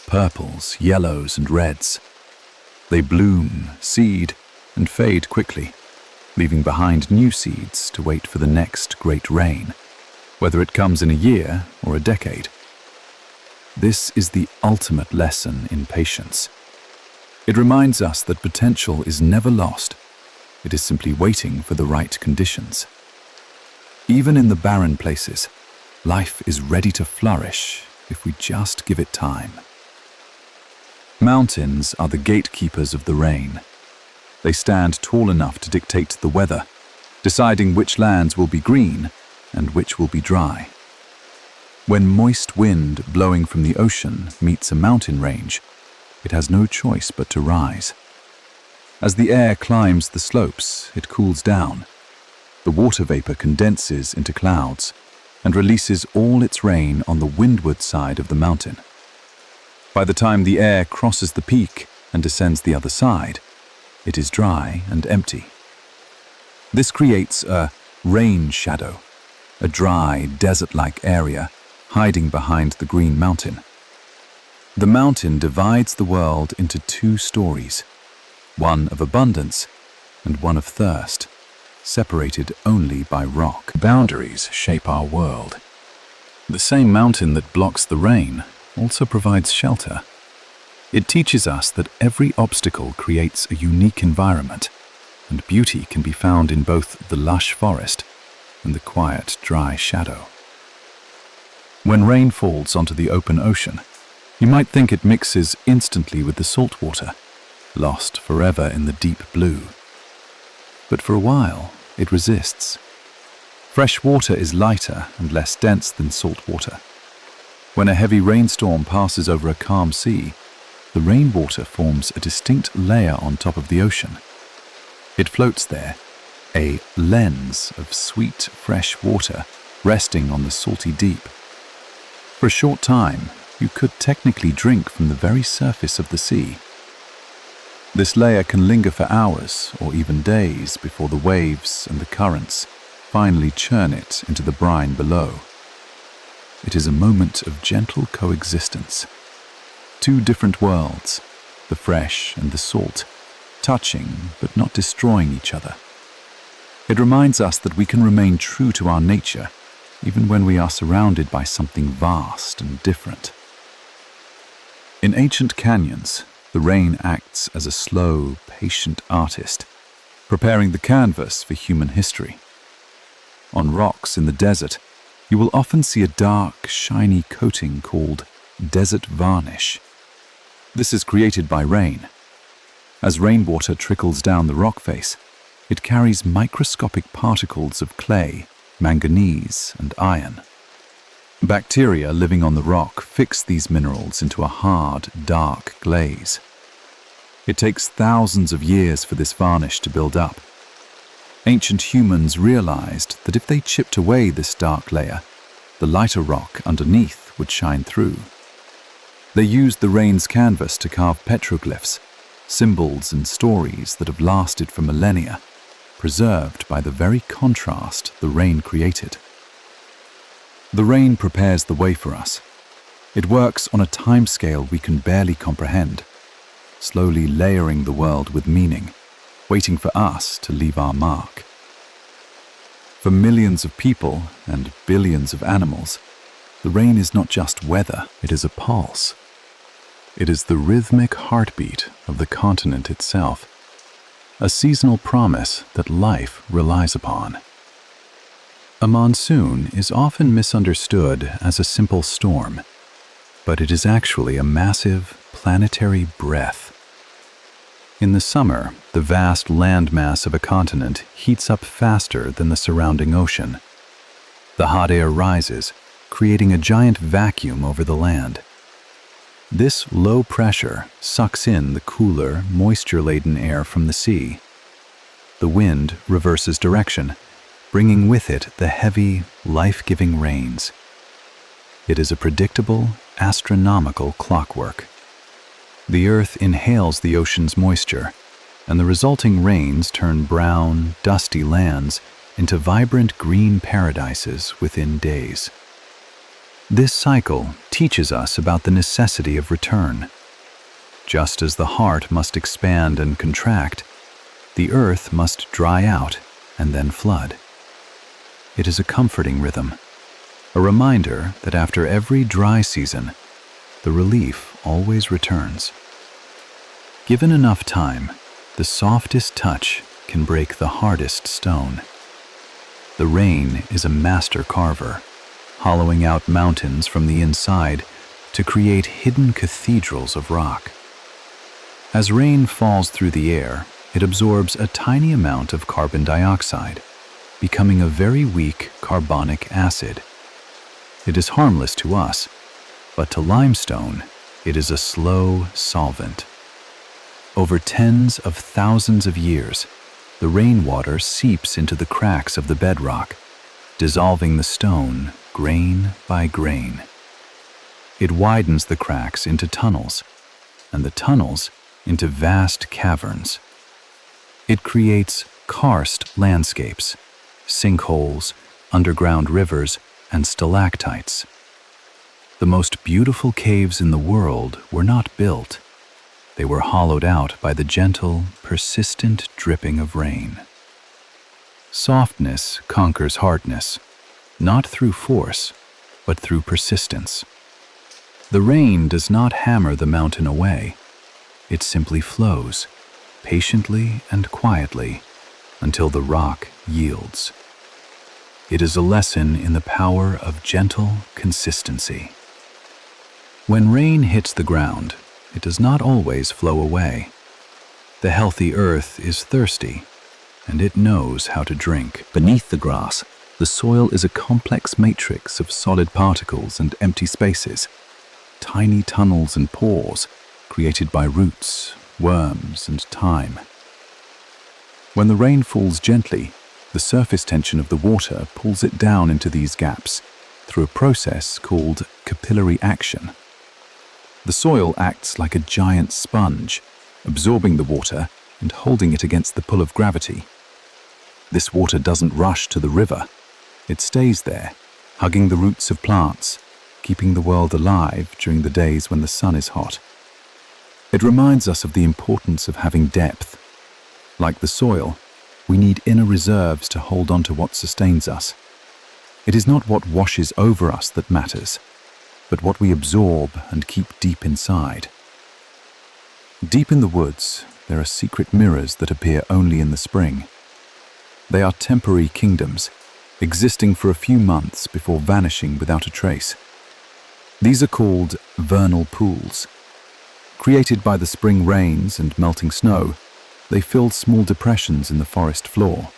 purples, yellows, and reds. They bloom, seed, and fade quickly, leaving behind new seeds to wait for the next great rain, whether it comes in a year or a decade. This is the ultimate lesson in patience. It reminds us that potential is never lost. It is simply waiting for the right conditions. Even in the barren places, life is ready to flourish if we just give it time. Mountains are the gatekeepers of the rain. They stand tall enough to dictate the weather, deciding which lands will be green and which will be dry. When moist wind blowing from the ocean meets a mountain range, it has no choice but to rise. As the air climbs the slopes, it cools down. The water vapor condenses into clouds and releases all its rain on the windward side of the mountain. By the time the air crosses the peak and descends the other side, it is dry and empty. This creates a rain shadow, a dry, desert-like area hiding behind the green mountain. The mountain divides the world into two stories, one of abundance and one of thirst, separated only by rock. Boundaries shape our world. The same mountain that blocks the rain also provides shelter. It teaches us that every obstacle creates a unique environment, and beauty can be found in both the lush forest and the quiet, dry shadow. When rain falls onto the open ocean, you might think it mixes instantly with the salt water, lost forever in the deep blue. But for a while, it resists. Fresh water is lighter and less dense than salt water. When a heavy rainstorm passes over a calm sea, the rainwater forms a distinct layer on top of the ocean. It floats there, a lens of sweet, fresh water resting on the salty deep. For a short time, you could technically drink from the very surface of the sea, This layer can linger for hours or even days before the waves and the currents finally churn it into the brine below. It is a moment of gentle coexistence. Two different worlds, the fresh and the salt, touching but not destroying each other. It reminds us that we can remain true to our nature even when we are surrounded by something vast and different. In ancient canyons, the rain acts as a slow, patient artist, preparing the canvas for human history. On rocks in the desert, you will often see a dark, shiny coating called desert varnish. This is created by rain. As rainwater trickles down the rock face, it carries microscopic particles of clay, manganese, and iron. Bacteria living on the rock fix these minerals into a hard, dark glaze. It takes thousands of years for this varnish to build up. Ancient humans realized that if they chipped away this dark layer, the lighter rock underneath would shine through. They used the rain's canvas to carve petroglyphs, symbols and stories that have lasted for millennia, preserved by the very contrast the rain created. The rain prepares the way for us. It works on a timescale we can barely comprehend, slowly layering the world with meaning, waiting for us to leave our mark. For millions of people and billions of animals, the rain is not just weather, it is a pulse. It is the rhythmic heartbeat of the continent itself, a seasonal promise that life relies upon. A monsoon is often misunderstood as a simple storm, but it is actually a massive planetary breath. In the summer, the vast landmass of a continent heats up faster than the surrounding ocean. The hot air rises, creating a giant vacuum over the land. This low pressure sucks in the cooler, moisture-laden air from the sea. The wind reverses direction, bringing with it the heavy, life-giving rains. It is a predictable, astronomical clockwork. The earth inhales the ocean's moisture, and the resulting rains turn brown, dusty lands into vibrant green paradises within days. This cycle teaches us about the necessity of return. Just as the heart must expand and contract, the earth must dry out and then flood. It is a comforting rhythm, a reminder that after every dry season, the relief always returns. Given enough time, the softest touch can break the hardest stone. The rain is a master carver, hollowing out mountains from the inside to create hidden cathedrals of rock. As rain falls through the air, it absorbs a tiny amount of carbon dioxide, becoming a very weak carbonic acid. It is harmless to us, but to limestone, it is a slow solvent. Over tens of thousands of years, the rainwater seeps into the cracks of the bedrock, dissolving the stone grain by grain. It widens the cracks into tunnels, and the tunnels into vast caverns. It creates karst landscapes, sinkholes, underground rivers, and stalactites. The most beautiful caves in the world were not built. They were hollowed out by the gentle, persistent dripping of rain. Softness conquers hardness, not through force, but through persistence. The rain does not hammer the mountain away. It simply flows, patiently and quietly, until the rock yields. It is a lesson in the power of gentle consistency. When rain hits the ground, it does not always flow away. The healthy earth is thirsty, and it knows how to drink. Beneath the grass, the soil is a complex matrix of solid particles and empty spaces, tiny tunnels and pores created by roots, worms, and time. When the rain falls gently, the surface tension of the water pulls it down into these gaps through a process called capillary action. The soil acts like a giant sponge, absorbing the water and holding it against the pull of gravity. This water doesn't rush to the river. It stays there, hugging the roots of plants, keeping the world alive during the days when the sun is hot. It reminds us of the importance of having depth. Like the soil, we need inner reserves to hold on to what sustains us. It is not what washes over us that matters, but what we absorb and keep deep inside. Deep in the woods, there are secret mirrors that appear only in the spring. They are temporary kingdoms, existing for a few months before vanishing without a trace. These are called vernal pools. Created by the spring rains and melting snow, they filled small depressions in the forest floor.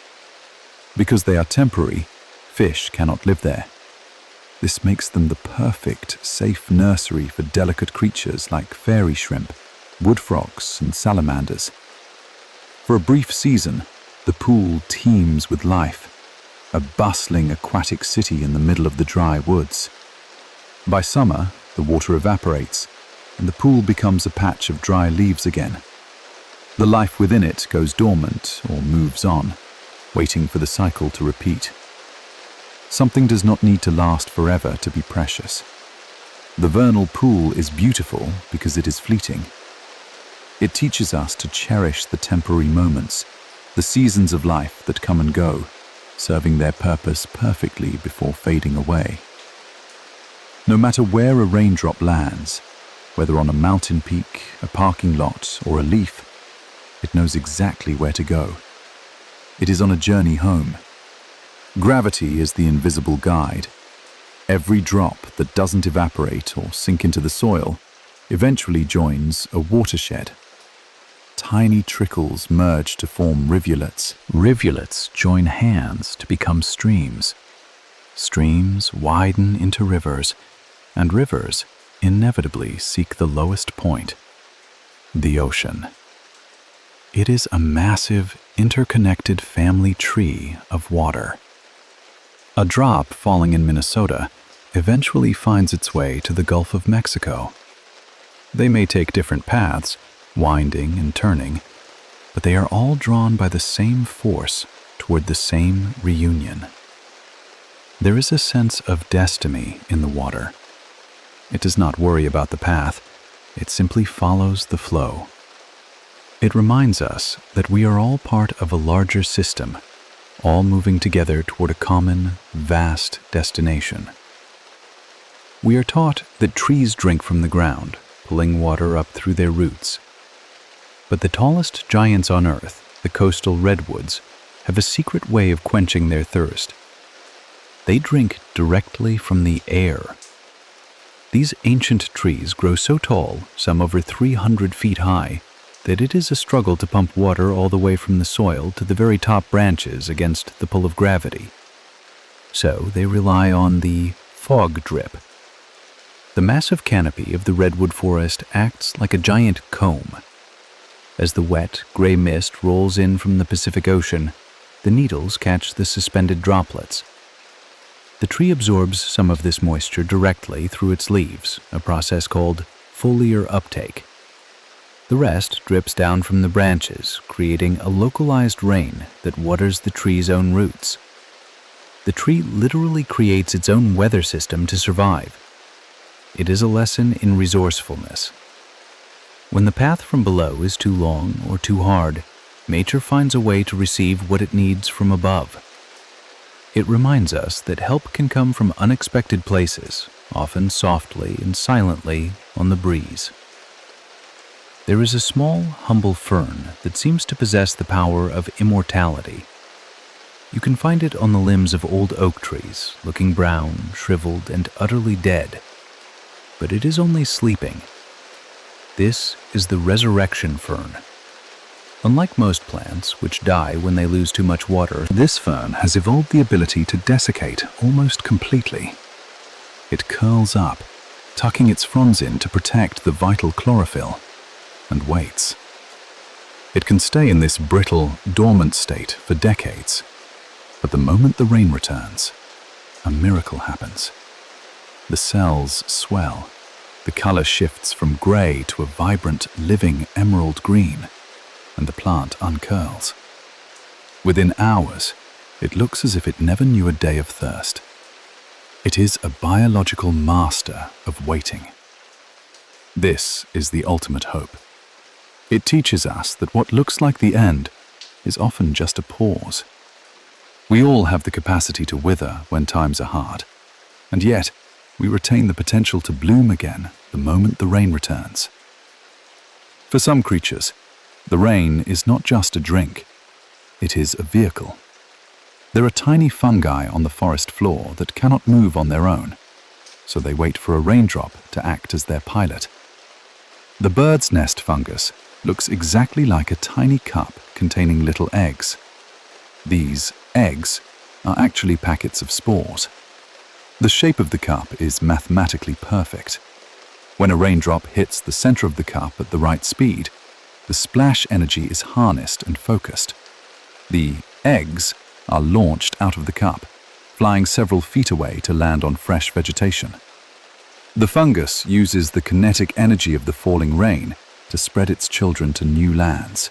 Because they are temporary, fish cannot live there. This makes them the perfect, safe nursery for delicate creatures like fairy shrimp, wood frogs, and salamanders. For a brief season, the pool teems with life, a bustling aquatic city in the middle of the dry woods. By summer, the water evaporates, and the pool becomes a patch of dry leaves again. The life within it goes dormant or moves on, waiting for the cycle to repeat. Something does not need to last forever to be precious. The vernal pool is beautiful because it is fleeting. It teaches us to cherish the temporary moments, the seasons of life that come and go, serving their purpose perfectly before fading away. No matter where a raindrop lands, whether on a mountain peak, a parking lot, or a leaf, it knows exactly where to go. It is on a journey home. Gravity is the invisible guide. Every drop that doesn't evaporate or sink into the soil eventually joins a watershed. Tiny trickles merge to form rivulets. Rivulets join hands to become streams. Streams widen into rivers, and rivers inevitably seek the lowest point, the ocean. It is a massive, interconnected family tree of water. A drop falling in Minnesota eventually finds its way to the Gulf of Mexico. They may take different paths, winding and turning, but they are all drawn by the same force toward the same reunion. There is a sense of destiny in the water. It does not worry about the path, it simply follows the flow. It reminds us that we are all part of a larger system, all moving together toward a common, vast destination. We are taught that trees drink from the ground, pulling water up through their roots. But the tallest giants on Earth, the coastal redwoods, have a secret way of quenching their thirst. They drink directly from the air. These ancient trees grow so tall, some over 300 feet high, that it is a struggle to pump water all the way from the soil to the very top branches against the pull of gravity. So they rely on the fog drip. The massive canopy of the redwood forest acts like a giant comb. As the wet, gray mist rolls in from the Pacific Ocean, the needles catch the suspended droplets. The tree absorbs some of this moisture directly through its leaves, a process called foliar uptake. The rest drips down from the branches, creating a localized rain that waters the tree's own roots. The tree literally creates its own weather system to survive. It is a lesson in resourcefulness. When the path from below is too long or too hard, nature finds a way to receive what it needs from above. It reminds us that help can come from unexpected places, often softly and silently on the breeze. There is a small, humble fern that seems to possess the power of immortality. You can find it on the limbs of old oak trees, looking brown, shriveled, and utterly dead. But it is only sleeping. This is the resurrection fern. Unlike most plants, which die when they lose too much water, this fern has evolved the ability to desiccate almost completely. It curls up, tucking its fronds in to protect the vital chlorophyll, and waits. It can stay in this brittle, dormant state for decades, but the moment the rain returns, a miracle happens. The cells swell, The color shifts from gray to a vibrant, living emerald green, and the plant uncurls. Within hours, it looks as if it never knew a day of thirst. It is a biological master of waiting. This is the ultimate hope. It teaches us that what looks like the end is often just a pause. We all have the capacity to wither when times are hard, and yet we retain the potential to bloom again the moment the rain returns. For some creatures, the rain is not just a drink, it is a vehicle. There are tiny fungi on the forest floor that cannot move on their own, so they wait for a raindrop to act as their pilot. The bird's nest fungus looks exactly like a tiny cup containing little eggs. These eggs are actually packets of spores. The shape of the cup is mathematically perfect. When a raindrop hits the center of the cup at the right speed, the splash energy is harnessed and focused. The eggs are launched out of the cup, flying several feet away to land on fresh vegetation. The fungus uses the kinetic energy of the falling rain to spread its children to new lands.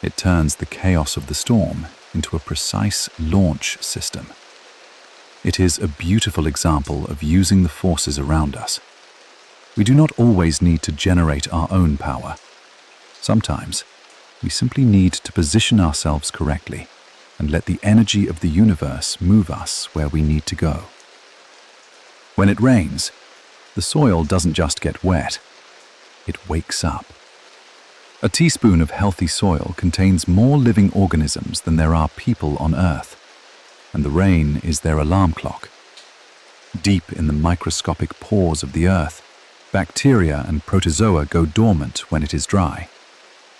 It turns the chaos of the storm into a precise launch system. It is a beautiful example of using the forces around us. We do not always need to generate our own power. Sometimes, we simply need to position ourselves correctly and let the energy of the universe move us where we need to go. When it rains, the soil doesn't just get wet, it wakes up. A teaspoon of healthy soil contains more living organisms than there are people on Earth, and the rain is their alarm clock. Deep in the microscopic pores of the Earth, bacteria and protozoa go dormant when it is dry.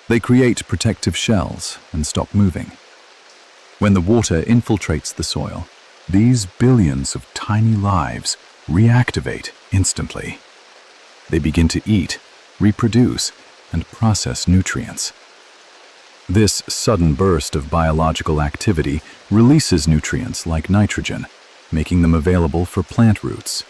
They create protective shells and stop moving. When the water infiltrates the soil, these billions of tiny lives reactivate instantly. They begin to eat, reproduce, and process nutrients. This sudden burst of biological activity releases nutrients like nitrogen, making them available for plant roots.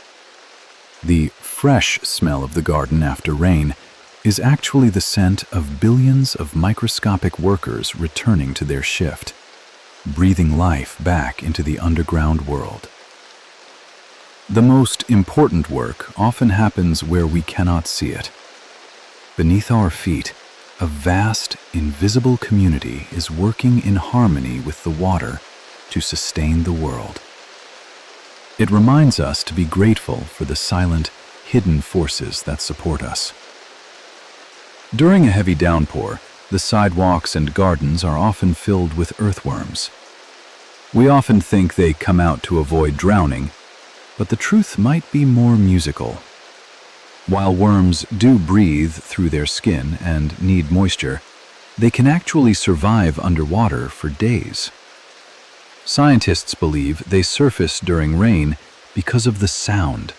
The fresh smell of the garden after rain is actually the scent of billions of microscopic workers returning to their shift, breathing life back into the underground world. The most important work often happens where we cannot see it. Beneath our feet, a vast, invisible community is working in harmony with the water to sustain the world. It reminds us to be grateful for the silent, hidden forces that support us. During a heavy downpour, the sidewalks and gardens are often filled with earthworms. We often think they come out to avoid drowning, but the truth might be more musical. While worms do breathe through their skin and need moisture, they can actually survive underwater for days. Scientists believe they surface during rain because of the sound.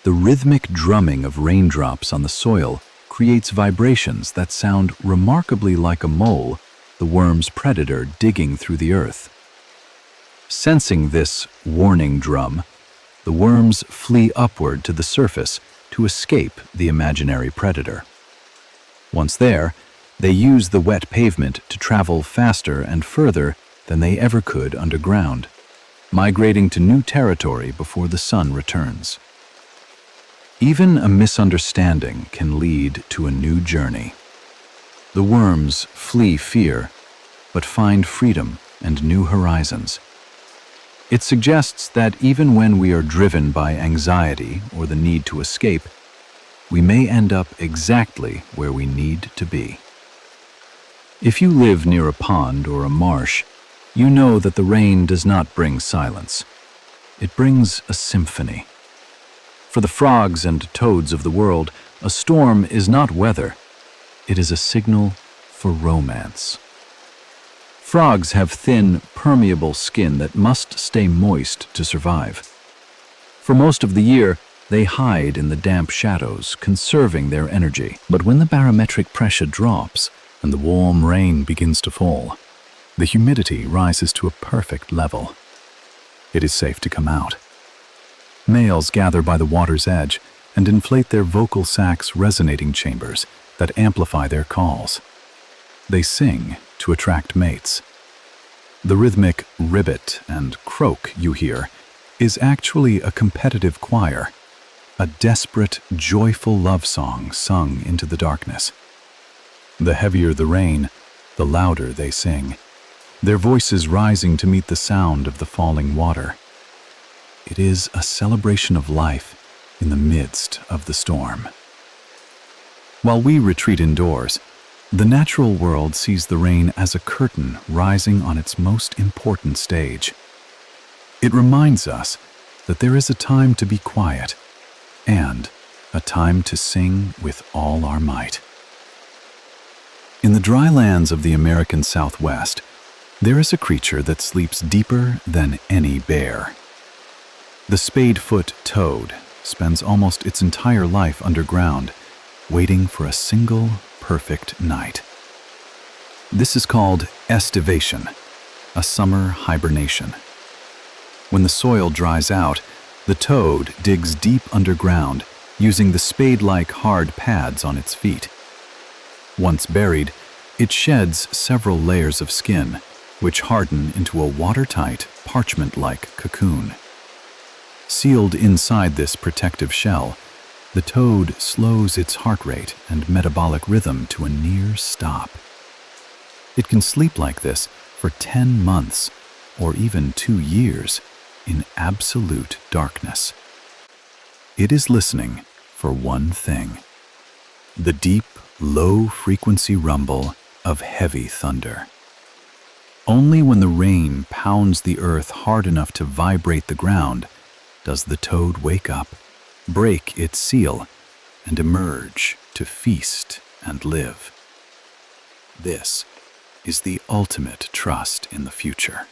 The rhythmic drumming of raindrops on the soil creates vibrations that sound remarkably like a mole, the worm's predator digging through the earth. Sensing this warning drum, the worms flee upward to the surface to escape the imaginary predator. Once there, they use the wet pavement to travel faster and further than they ever could underground, migrating to new territory before the sun returns. Even a misunderstanding can lead to a new journey. The worms flee fear, but find freedom and new horizons. It suggests that even when we are driven by anxiety or the need to escape, we may end up exactly where we need to be. If you live near a pond or a marsh, you know that the rain does not bring silence. It brings a symphony. For the frogs and toads of the world, a storm is not weather. It is a signal for romance. Frogs have thin, permeable skin that must stay moist to survive. For most of the year, they hide in the damp shadows, conserving their energy. But when the barometric pressure drops and the warm rain begins to fall, the humidity rises to a perfect level. It is safe to come out. Males gather by the water's edge, and inflate their vocal sacs' resonating chambers that amplify their calls. They sing to attract mates. The rhythmic ribbit and croak you hear is actually a competitive choir, a desperate, joyful love song sung into the darkness. The heavier the rain, the louder they sing, their voices rising to meet the sound of the falling water. It is a celebration of life in the midst of the storm. While we retreat indoors, the natural world sees the rain as a curtain rising on its most important stage. It reminds us that there is a time to be quiet and a time to sing with all our might. In the dry lands of the American Southwest, there is a creature that sleeps deeper than any bear. The spade-foot toad spends almost its entire life underground, waiting for a single perfect night. This is called estivation, a summer hibernation. When the soil dries out, the toad digs deep underground, using the spade-like hard pads on its feet. Once buried, it sheds several layers of skin, which harden into a watertight, parchment-like cocoon. Sealed inside this protective shell, the toad slows its heart rate and metabolic rhythm to a near stop. It can sleep like this for 10 months or even 2 years in absolute darkness. It is listening for one thing: the deep, low-frequency rumble of heavy thunder. Only when the rain pounds the earth hard enough to vibrate the ground does the toad wake up, break its seal, and emerge to feast and live. This is the ultimate trust in the future.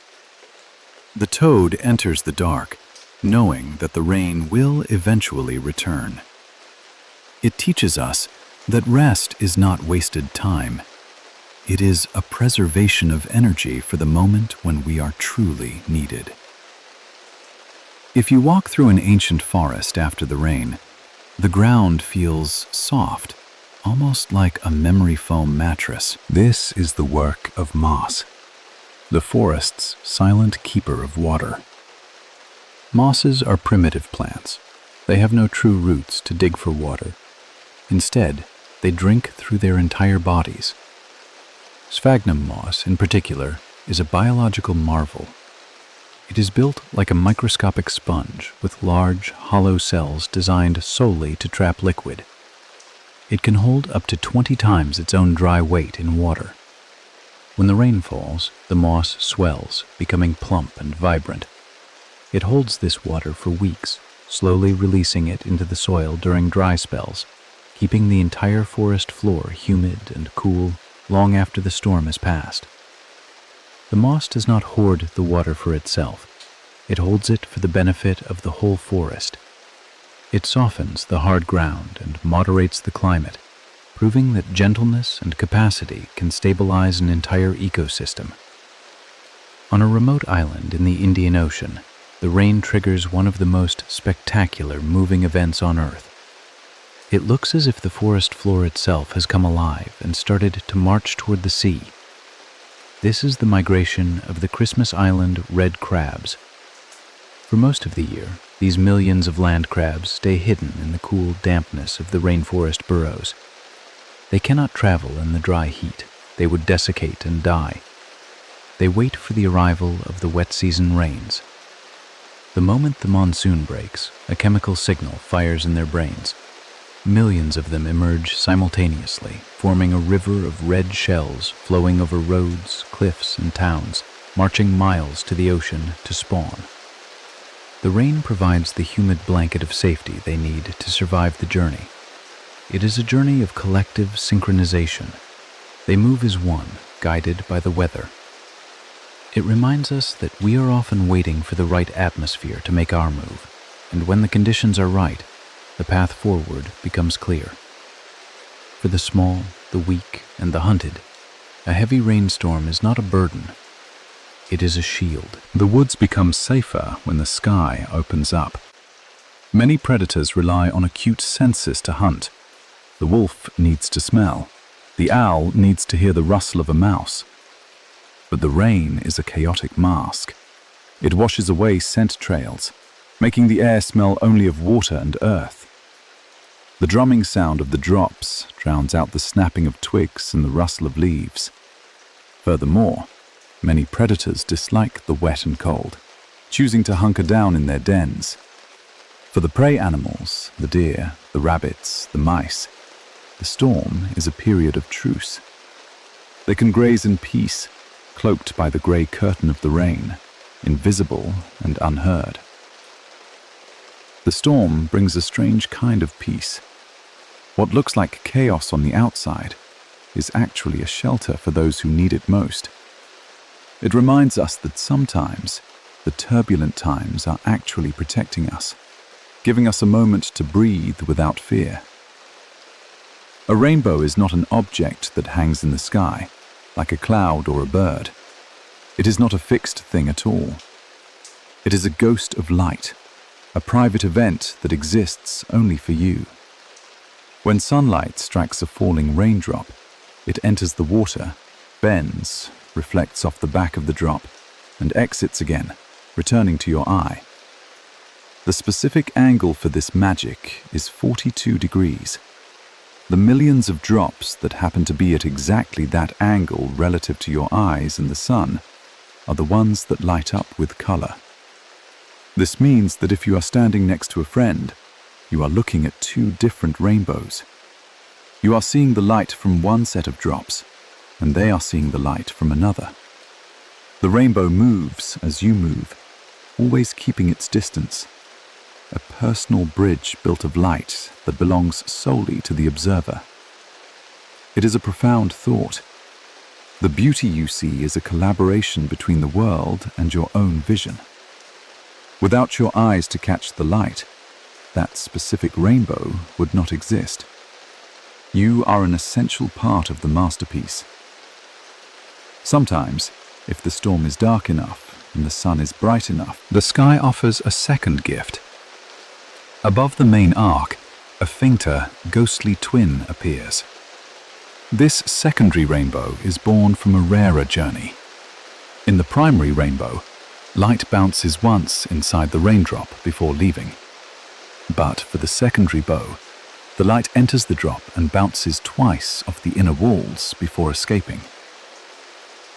The toad enters the dark, knowing that the rain will eventually return. It teaches us that rest is not wasted time. It is a preservation of energy for the moment when we are truly needed. If you walk through an ancient forest after the rain, the ground feels soft, almost like a memory foam mattress. This is the work of moss, the forest's silent keeper of water. Mosses are primitive plants. They have no true roots to dig for water. Instead, they drink through their entire bodies. Sphagnum moss, in particular, is a biological marvel. It is built like a microscopic sponge with large, hollow cells designed solely to trap liquid. It can hold up to 20 times its own dry weight in water. When the rain falls, the moss swells, becoming plump and vibrant. It holds this water for weeks, slowly releasing it into the soil during dry spells, keeping the entire forest floor humid and cool long after the storm has passed. The moss does not hoard the water for itself. It holds it for the benefit of the whole forest. It softens the hard ground and moderates the climate, proving that gentleness and capacity can stabilize an entire ecosystem. On a remote island in the Indian Ocean, the rain triggers one of the most spectacular moving events on Earth. It looks as if the forest floor itself has come alive and started to march toward the sea. This is the migration of the Christmas Island red crabs. For most of the year, these millions of land crabs stay hidden in the cool dampness of the rainforest burrows. They cannot travel in the dry heat. They would desiccate and die. They wait for the arrival of the wet season rains. The moment the monsoon breaks, a chemical signal fires in their brains. Millions of them emerge simultaneously, forming a river of red shells flowing over roads, cliffs, and towns, marching miles to the ocean to spawn. The rain provides the humid blanket of safety they need to survive the journey. It is a journey of collective synchronization. They move as one, guided by the weather. It reminds us that we are often waiting for the right atmosphere to make our move, and when the conditions are right, the path forward becomes clear. For the small, the weak, and the hunted, a heavy rainstorm is not a burden. It is a shield. The woods become safer when the sky opens up. Many predators rely on acute senses to hunt. The wolf needs to smell. The owl needs to hear the rustle of a mouse. But the rain is a chaotic mask. It washes away scent trails, making the air smell only of water and earth. The drumming sound of the drops drowns out the snapping of twigs and the rustle of leaves. Furthermore, many predators dislike the wet and cold, choosing to hunker down in their dens. For the prey animals, the deer, the rabbits, the mice, the storm is a period of truce. They can graze in peace, cloaked by the grey curtain of the rain, invisible and unheard. The storm brings a strange kind of peace. What looks like chaos on the outside is actually a shelter for those who need it most. It reminds us that sometimes the turbulent times are actually protecting us, giving us a moment to breathe without fear. A rainbow is not an object that hangs in the sky, like a cloud or a bird. It is not a fixed thing at all. It is a ghost of light, a private event that exists only for you. When sunlight strikes a falling raindrop, it enters the water, bends, reflects off the back of the drop, and exits again, returning to your eye. The specific angle for this magic is 42 degrees. The millions of drops that happen to be at exactly that angle relative to your eyes and the sun are the ones that light up with color. This means that if you are standing next to a friend, you are looking at two different rainbows. You are seeing the light from one set of drops, and they are seeing the light from another. The rainbow moves as you move, always keeping its distance. A personal bridge built of light that belongs solely to the observer. It is a profound thought. The beauty you see is a collaboration between the world and your own vision. Without your eyes to catch the light, that specific rainbow would not exist. You are an essential part of the masterpiece. Sometimes, if the storm is dark enough and the sun is bright enough, the sky offers a second gift. Above the main arc, a fainter, ghostly twin appears. This secondary rainbow is born from a rarer journey. In the primary rainbow, light bounces once inside the raindrop before leaving. But for the secondary bow, the light enters the drop and bounces twice off the inner walls before escaping.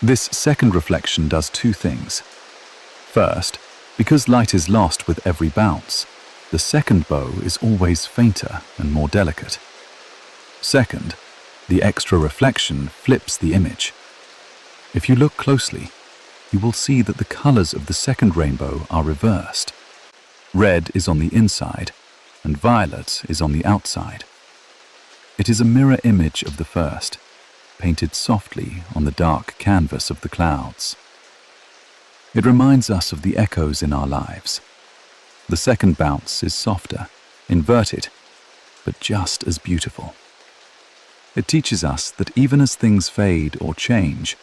This second reflection does two things. First, because light is lost with every bounce, the second bow is always fainter and more delicate. Second, the extra reflection flips the image. If you look closely, you will see that the colors of the second rainbow are reversed. Red is on the inside, and violet is on the outside. It is a mirror image of the first, painted softly on the dark canvas of the clouds. It reminds us of the echoes in our lives. The second bounce is softer, inverted, but just as beautiful. It teaches us that even as things fade or change,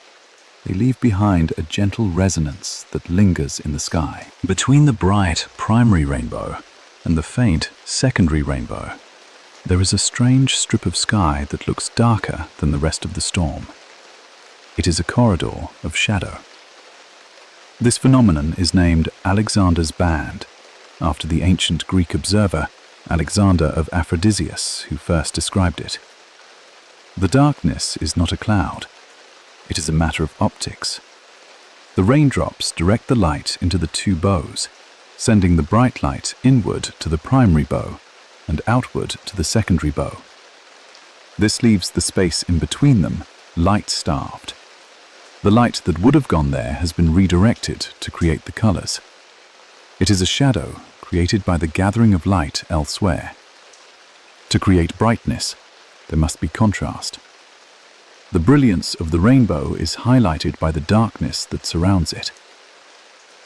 they leave behind a gentle resonance that lingers in the sky. Between the bright primary rainbow and the faint secondary rainbow, there is a strange strip of sky that looks darker than the rest of the storm. It is a corridor of shadow. This phenomenon is named Alexander's Band, after the ancient Greek observer Alexander of Aphrodisias, who first described it. The darkness is not a cloud. It is a matter of optics. The raindrops direct the light into the two bows, sending the bright light inward to the primary bow and outward to the secondary bow. This leaves the space in between them light-starved. The light that would have gone there has been redirected to create the colors. It is a shadow created by the gathering of light elsewhere. To create brightness, there must be contrast. The brilliance of the rainbow is highlighted by the darkness that surrounds it.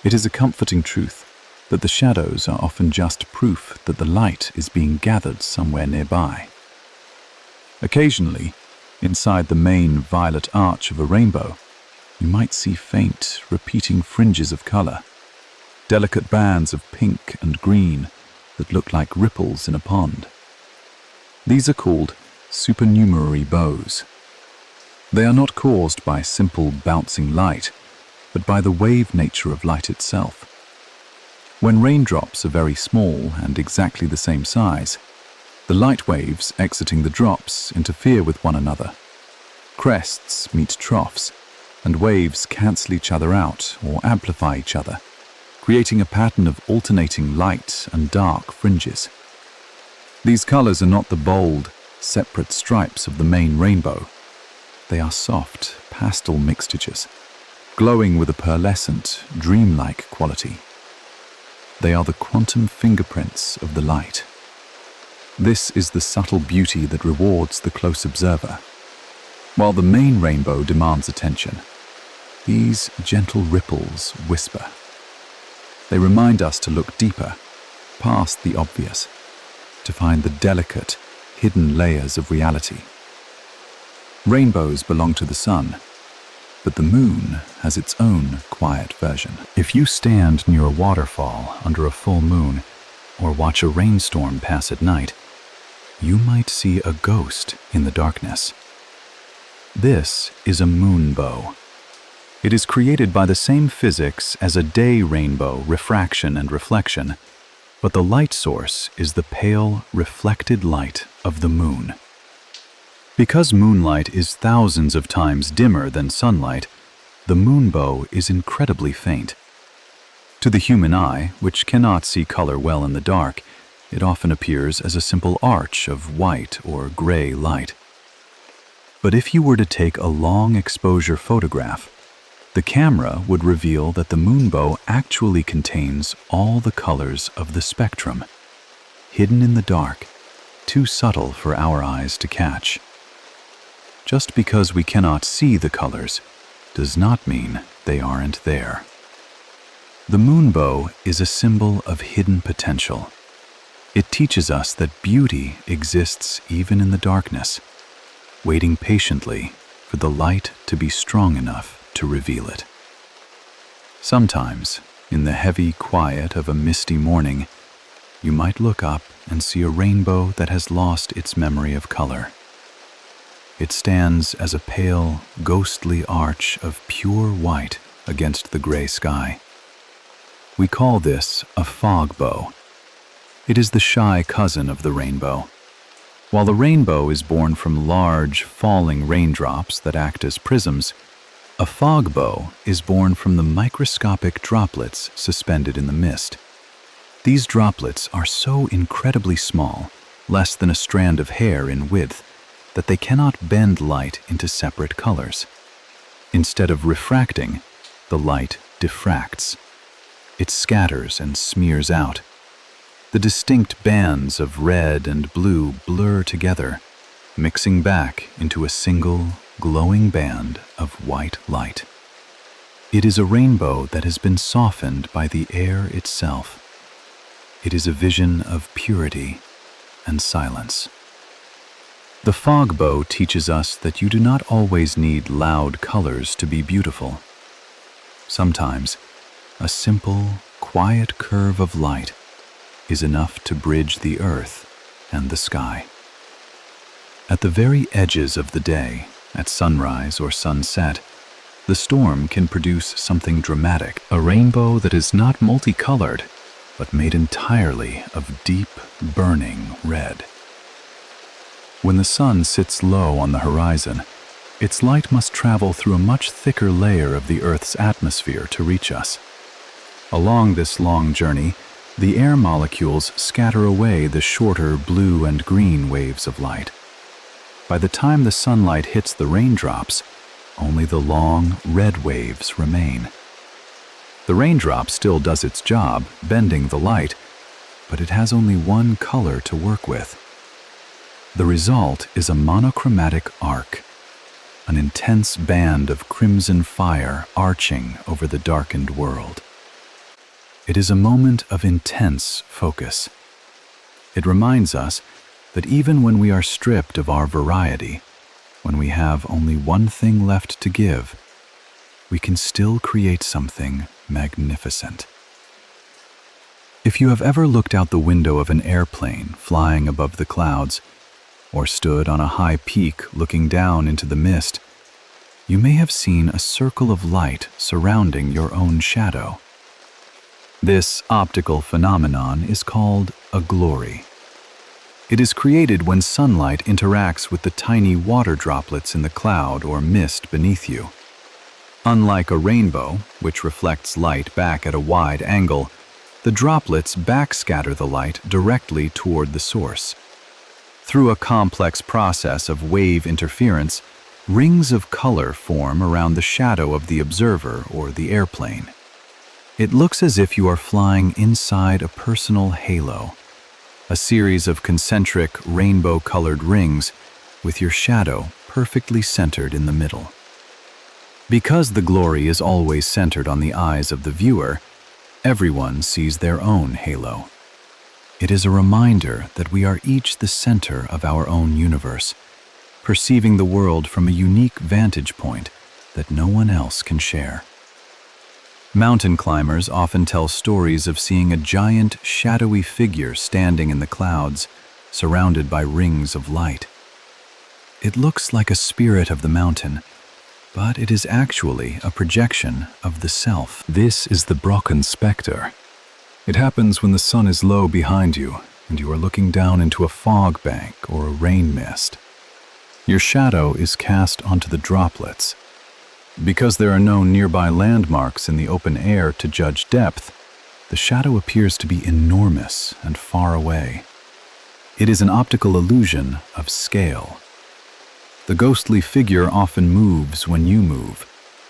It is a comforting truth that the shadows are often just proof that the light is being gathered somewhere nearby. Occasionally, inside the main violet arch of a rainbow, you might see faint, repeating fringes of color, delicate bands of pink and green, that look like ripples in a pond. These are called supernumerary bows. They are not caused by simple bouncing light, but by the wave nature of light itself. When raindrops are very small and exactly the same size, the light waves exiting the drops interfere with one another. Crests meet troughs, and waves cancel each other out or amplify each other, creating a pattern of alternating light and dark fringes. These colors are not the bold, separate stripes of the main rainbow. They are soft, pastel mixtures, glowing with a pearlescent, dreamlike quality. They are the quantum fingerprints of the light. This is the subtle beauty that rewards the close observer. While the main rainbow demands attention, these gentle ripples whisper. They remind us to look deeper, past the obvious, to find the delicate, hidden layers of reality. Rainbows belong to the sun, but the moon has its own quiet version. If you stand near a waterfall under a full moon, or watch a rainstorm pass at night, you might see a ghost in the darkness. This is a moonbow. It is created by the same physics as a day rainbow, refraction and reflection, but the light source is the pale, reflected light of the moon. Because moonlight is thousands of times dimmer than sunlight, the moonbow is incredibly faint. To the human eye, which cannot see color well in the dark, it often appears as a simple arch of white or gray light. But if you were to take a long exposure photograph, the camera would reveal that the moonbow actually contains all the colors of the spectrum, hidden in the dark, too subtle for our eyes to catch. Just because we cannot see the colors does not mean they aren't there. The moonbow is a symbol of hidden potential. It teaches us that beauty exists even in the darkness, waiting patiently for the light to be strong enough to reveal it. Sometimes, in the heavy quiet of a misty morning, you might look up and see a rainbow that has lost its memory of color. It stands as a pale, ghostly arch of pure white against the gray sky. We call this a fog bow. It is the shy cousin of the rainbow. While the rainbow is born from large, falling raindrops that act as prisms, a fog bow is born from the microscopic droplets suspended in the mist. These droplets are so incredibly small, less than a strand of hair in width, that they cannot bend light into separate colors. Instead of refracting, the light diffracts. It scatters and smears out. The distinct bands of red and blue blur together, mixing back into a single, glowing band of white light. It is a rainbow that has been softened by the air itself. It is a vision of purity and silence. The fog bow teaches us that you do not always need loud colors to be beautiful. Sometimes, a simple, quiet curve of light is enough to bridge the earth and the sky. At the very edges of the day, at sunrise or sunset, the storm can produce something dramatic, a rainbow that is not multicolored, but made entirely of deep, burning red. When the sun sits low on the horizon, its light must travel through a much thicker layer of the Earth's atmosphere to reach us. Along this long journey, the air molecules scatter away the shorter blue and green waves of light. By the time the sunlight hits the raindrops, only the long, red waves remain. The raindrop still does its job, bending the light, but it has only one color to work with. The result is a monochromatic arc, an intense band of crimson fire arching over the darkened world. It is a moment of intense focus. It reminds us that even when we are stripped of our variety, when we have only one thing left to give, we can still create something magnificent. If you have ever looked out the window of an airplane flying above the clouds, or stood on a high peak looking down into the mist, you may have seen a circle of light surrounding your own shadow. This optical phenomenon is called a glory. It is created when sunlight interacts with the tiny water droplets in the cloud or mist beneath you. Unlike a rainbow, which reflects light back at a wide angle, the droplets backscatter the light directly toward the source. Through a complex process of wave interference, rings of color form around the shadow of the observer or the airplane. It looks as if you are flying inside a personal halo, a series of concentric, rainbow-colored rings with your shadow perfectly centered in the middle. Because the glory is always centered on the eyes of the viewer, everyone sees their own halo. It is a reminder that we are each the center of our own universe, perceiving the world from a unique vantage point that no one else can share. Mountain climbers often tell stories of seeing a giant, shadowy figure standing in the clouds, surrounded by rings of light. It looks like a spirit of the mountain, but it is actually a projection of the self. This is the Brocken specter. It happens when the sun is low behind you and you are looking down into a fog bank or a rain mist. Your shadow is cast onto the droplets. Because there are no nearby landmarks in the open air to judge depth, the shadow appears to be enormous and far away. It is an optical illusion of scale. The ghostly figure often moves when you move,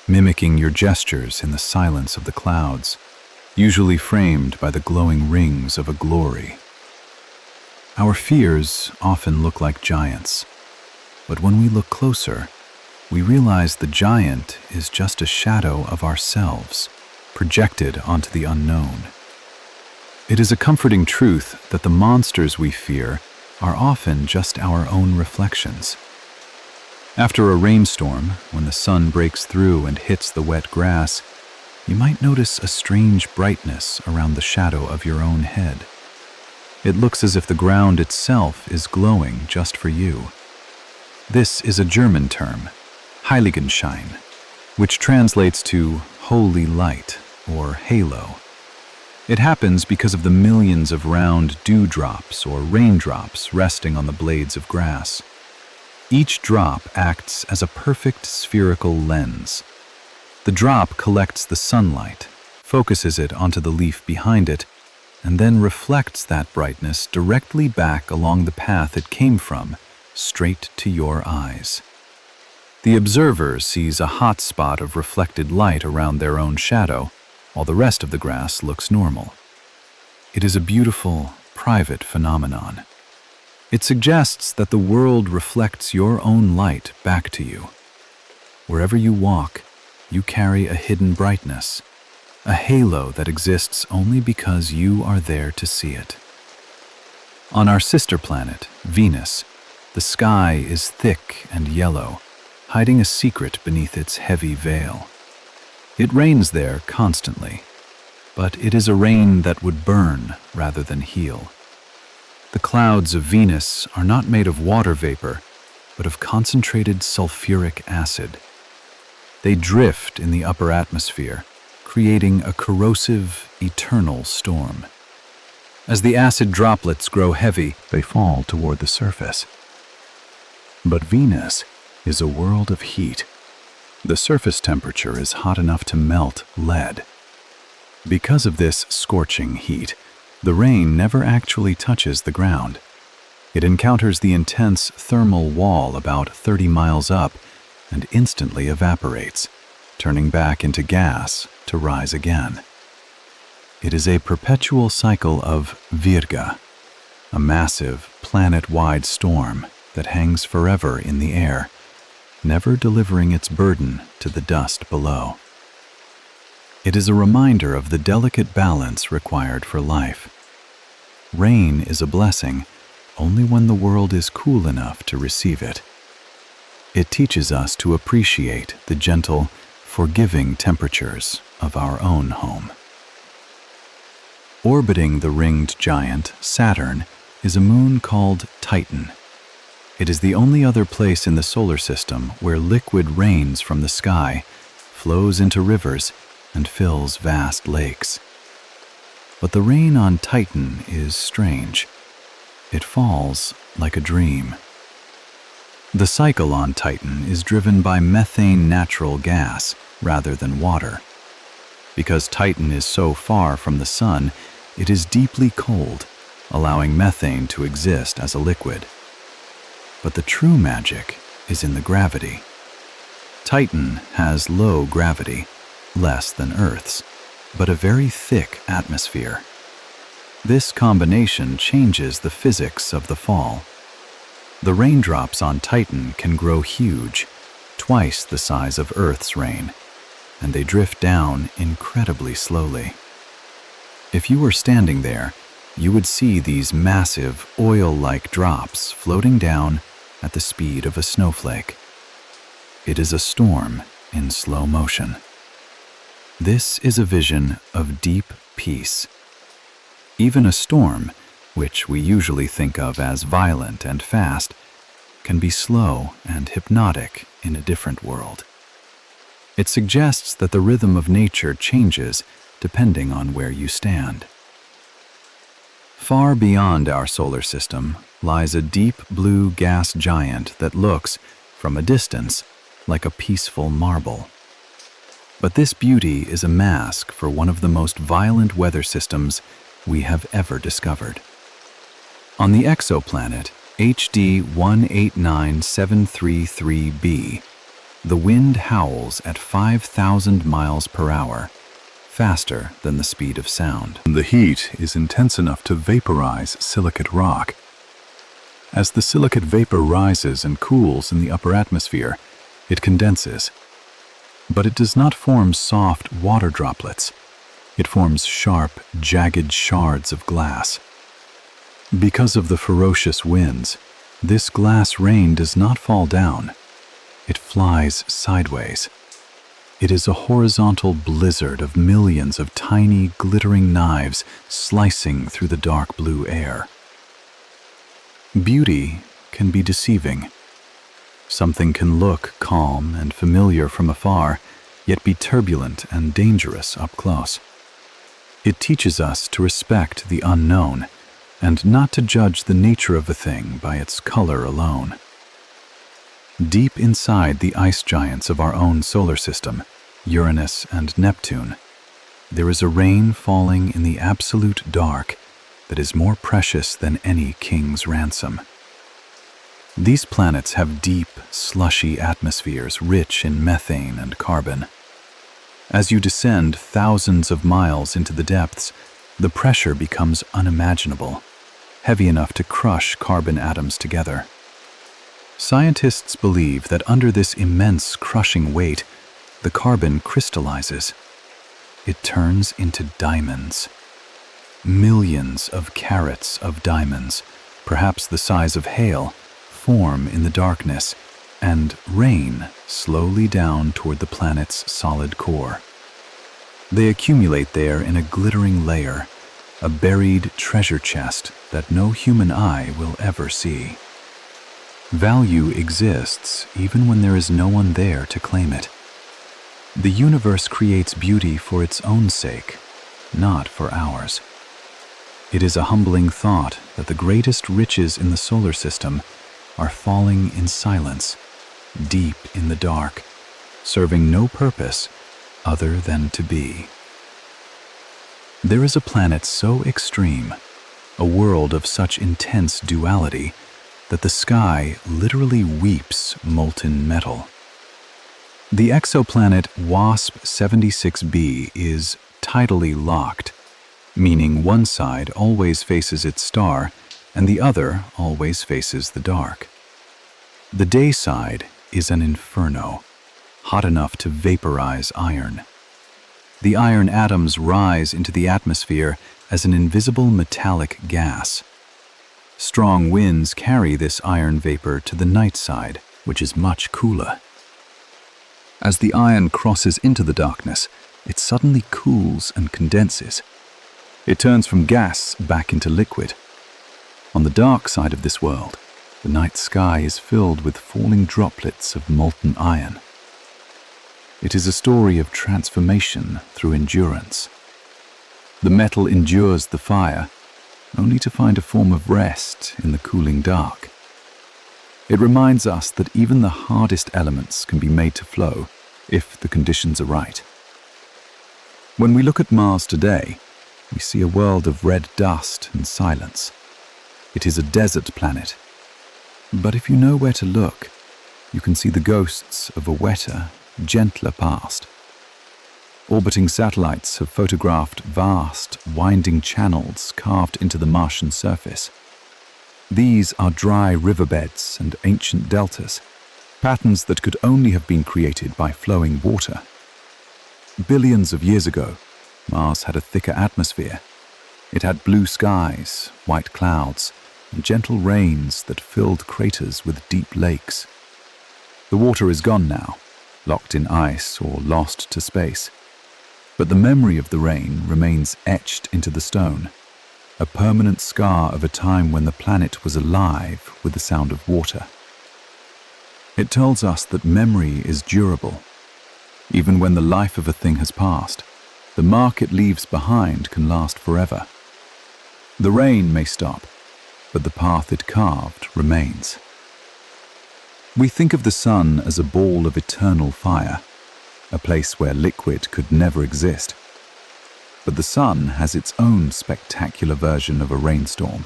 mimicking your gestures in the silence of the clouds, usually framed by the glowing rings of a glory. Our fears often look like giants, but when we look closer, we realize the giant is just a shadow of ourselves, projected onto the unknown. It is a comforting truth that the monsters we fear are often just our own reflections. After a rainstorm, when the sun breaks through and hits the wet grass, you might notice a strange brightness around the shadow of your own head. It looks as if the ground itself is glowing just for you. This is a German term, Heiligenschein, which translates to holy light or halo. It happens because of the millions of round dewdrops or raindrops resting on the blades of grass. Each drop acts as a perfect spherical lens. The drop collects the sunlight, focuses it onto the leaf behind it, and then reflects that brightness directly back along the path it came from, straight to your eyes. The observer sees a hot spot of reflected light around their own shadow, while the rest of the grass looks normal. It is a beautiful, private phenomenon. It suggests that the world reflects your own light back to you. Wherever you walk, you carry a hidden brightness, a halo that exists only because you are there to see it. On our sister planet, Venus, the sky is thick and yellow, hiding a secret beneath its heavy veil. It rains there constantly, but it is a rain that would burn rather than heal. The clouds of Venus are not made of water vapor, but of concentrated sulfuric acid. They drift in the upper atmosphere, creating a corrosive, eternal storm. As the acid droplets grow heavy, they fall toward the surface. But Venus is a world of heat. The surface temperature is hot enough to melt lead. Because of this scorching heat, the rain never actually touches the ground. It encounters the intense thermal wall about 30 miles up and instantly evaporates, turning back into gas to rise again. It is a perpetual cycle of virga, a massive, planet-wide storm that hangs forever in the air, never delivering its burden to the dust below. It is a reminder of the delicate balance required for life. Rain is a blessing only when the world is cool enough to receive it. It teaches us to appreciate the gentle, forgiving temperatures of our own home. Orbiting the ringed giant, Saturn, is a moon called Titan. It is the only other place in the solar system where liquid rains from the sky, flows into rivers, and fills vast lakes. But the rain on Titan is strange. It falls like a dream. The cycle on Titan is driven by methane natural gas rather than water. Because Titan is so far from the sun, it is deeply cold, allowing methane to exist as a liquid. But the true magic is in the gravity. Titan has low gravity, less than Earth's, but a very thick atmosphere. This combination changes the physics of the fall. The raindrops on Titan can grow huge, twice the size of Earth's rain, and they drift down incredibly slowly. If you were standing there, you would see these massive, oil-like drops floating down at the speed of a snowflake. It is a storm in slow motion. This is a vision of deep peace. Even a storm, which we usually think of as violent and fast, can be slow and hypnotic in a different world. It suggests that the rhythm of nature changes depending on where you stand. Far beyond our solar system lies a deep blue gas giant that looks, from a distance, like a peaceful marble. But this beauty is a mask for one of the most violent weather systems we have ever discovered. On the exoplanet HD 189733b, the wind howls at 5,000 miles per hour, faster than the speed of sound. The heat is intense enough to vaporize silicate rock. As the silicate vapor rises and cools in the upper atmosphere, it condenses. But it does not form soft water droplets. It forms sharp, jagged shards of glass. Because of the ferocious winds, this glass rain does not fall down. It flies sideways. It is a horizontal blizzard of millions of tiny, glittering knives slicing through the dark blue air. Beauty can be deceiving. Something can look calm and familiar from afar, yet be turbulent and dangerous up close. It teaches us to respect the unknown and not to judge the nature of a thing by its color alone. Deep inside the ice giants of our own solar system, Uranus and Neptune, there is a rain falling in the absolute dark that is more precious than any king's ransom. These planets have deep, slushy atmospheres rich in methane and carbon. As you descend thousands of miles into the depths, the pressure becomes unimaginable, heavy enough to crush carbon atoms together. Scientists believe that under this immense crushing weight, the carbon crystallizes. It turns into diamonds. Millions of carats of diamonds, perhaps the size of hail, form in the darkness and rain slowly down toward the planet's solid core. They accumulate there in a glittering layer, a buried treasure chest that no human eye will ever see. Value exists even when there is no one there to claim it. The universe creates beauty for its own sake, not for ours. It is a humbling thought that the greatest riches in the solar system are falling in silence, deep in the dark, serving no purpose other than to be. There is a planet so extreme, a world of such intense duality, that the sky literally weeps molten metal. The exoplanet WASP-76b is tidally locked, meaning one side always faces its star and the other always faces the dark. The day side is an inferno, hot enough to vaporize iron. The iron atoms rise into the atmosphere as an invisible metallic gas. Strong winds carry this iron vapor to the night side, which is much cooler. As the iron crosses into the darkness, it suddenly cools and condenses. It turns from gas back into liquid. On the dark side of this world, the night sky is filled with falling droplets of molten iron. It is a story of transformation through endurance. The metal endures the fire, only to find a form of rest in the cooling dark. It reminds us that even the hardest elements can be made to flow if the conditions are right. When we look at Mars today, we see a world of red dust and silence. It is a desert planet. But if you know where to look, you can see the ghosts of a wetter, gentler past. Orbiting satellites have photographed vast, winding channels carved into the Martian surface. These are dry riverbeds and ancient deltas, patterns that could only have been created by flowing water. Billions of years ago, Mars had a thicker atmosphere. It had blue skies, white clouds, and gentle rains that filled craters with deep lakes. The water is gone now, locked in ice or lost to space. But the memory of the rain remains etched into the stone, a permanent scar of a time when the planet was alive with the sound of water. It tells us that memory is durable. Even when the life of a thing has passed, the mark it leaves behind can last forever. The rain may stop, but the path it carved remains. We think of the sun as a ball of eternal fire, a place where liquid could never exist. But the sun has its own spectacular version of a rainstorm.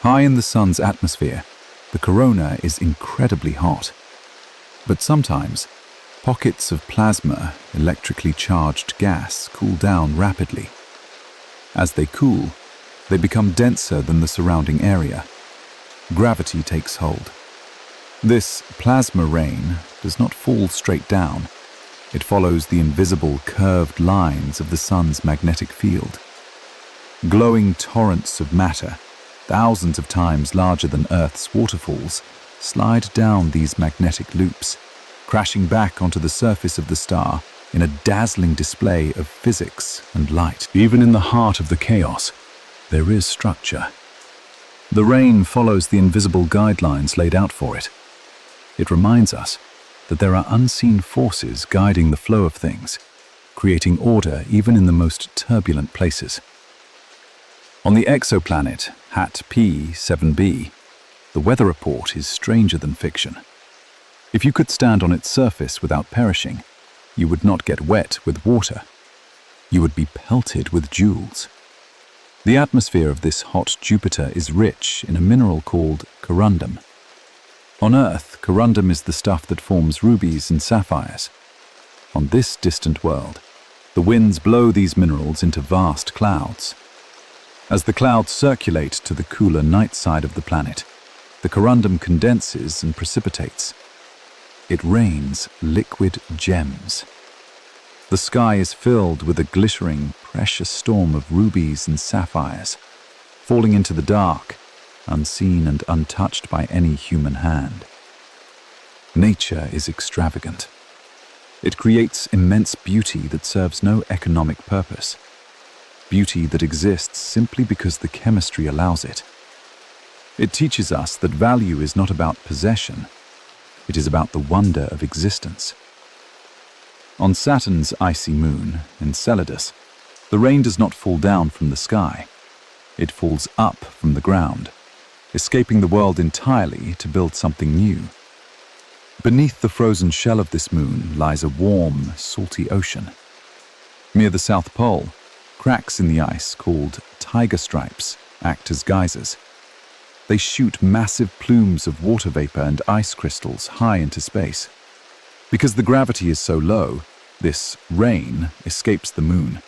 High in the sun's atmosphere, the corona is incredibly hot. But sometimes, pockets of plasma, electrically charged gas, cool down rapidly. As they cool, they become denser than the surrounding area. Gravity takes hold. This plasma rain does not fall straight down. It follows the invisible curved lines of the sun's magnetic field. Glowing torrents of matter, thousands of times larger than Earth's waterfalls, slide down these magnetic loops, crashing back onto the surface of the star in a dazzling display of physics and light. Even in the heart of the chaos, there is structure. The rain follows the invisible guidelines laid out for it. It reminds us that there are unseen forces guiding the flow of things, creating order even in the most turbulent places. On the exoplanet HAT P7b, the weather report is stranger than fiction. If you could stand on its surface without perishing, you would not get wet with water. You would be pelted with jewels. The atmosphere of this hot Jupiter is rich in a mineral called corundum. On Earth, corundum is the stuff that forms rubies and sapphires. On this distant world, the winds blow these minerals into vast clouds. As the clouds circulate to the cooler night side of the planet, the corundum condenses and precipitates. It rains liquid gems. The sky is filled with a glittering, precious storm of rubies and sapphires, falling into the dark, unseen and untouched by any human hand. Nature is extravagant. It creates immense beauty that serves no economic purpose. Beauty that exists simply because the chemistry allows it. It teaches us that value is not about possession. It is about the wonder of existence. On Saturn's icy moon, Enceladus, the rain does not fall down from the sky. It falls up from the ground, escaping the world entirely to build something new. Beneath the frozen shell of this moon lies a warm, salty ocean. Near the South Pole, cracks in the ice called tiger stripes act as geysers. They shoot massive plumes of water vapor and ice crystals high into space. Because the gravity is so low, this rain escapes the moon.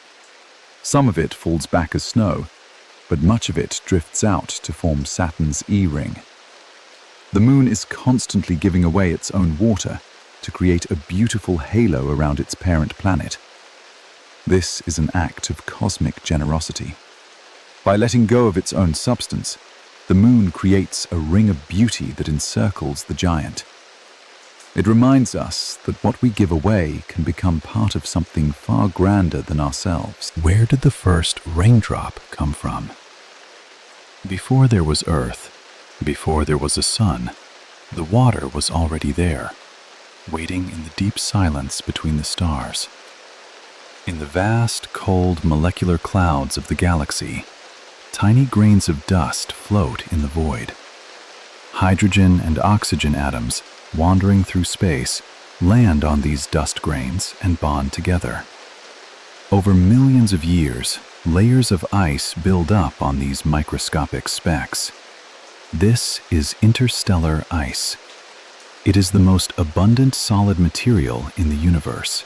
Some of it falls back as snow, but much of it drifts out to form Saturn's E-ring. The moon is constantly giving away its own water to create a beautiful halo around its parent planet. This is an act of cosmic generosity. By letting go of its own substance, the moon creates a ring of beauty that encircles the giant. It reminds us that what we give away can become part of something far grander than ourselves. Where did the first raindrop come from? Before there was earth, before there was a sun, the water was already there, waiting in the deep silence between the stars. In the vast, cold molecular clouds of the galaxy, tiny grains of dust float in the void. Hydrogen and oxygen atoms, wandering through space, land on these dust grains and bond together. Over millions of years, layers of ice build up on these microscopic specks. This is interstellar ice. It is the most abundant solid material in the universe.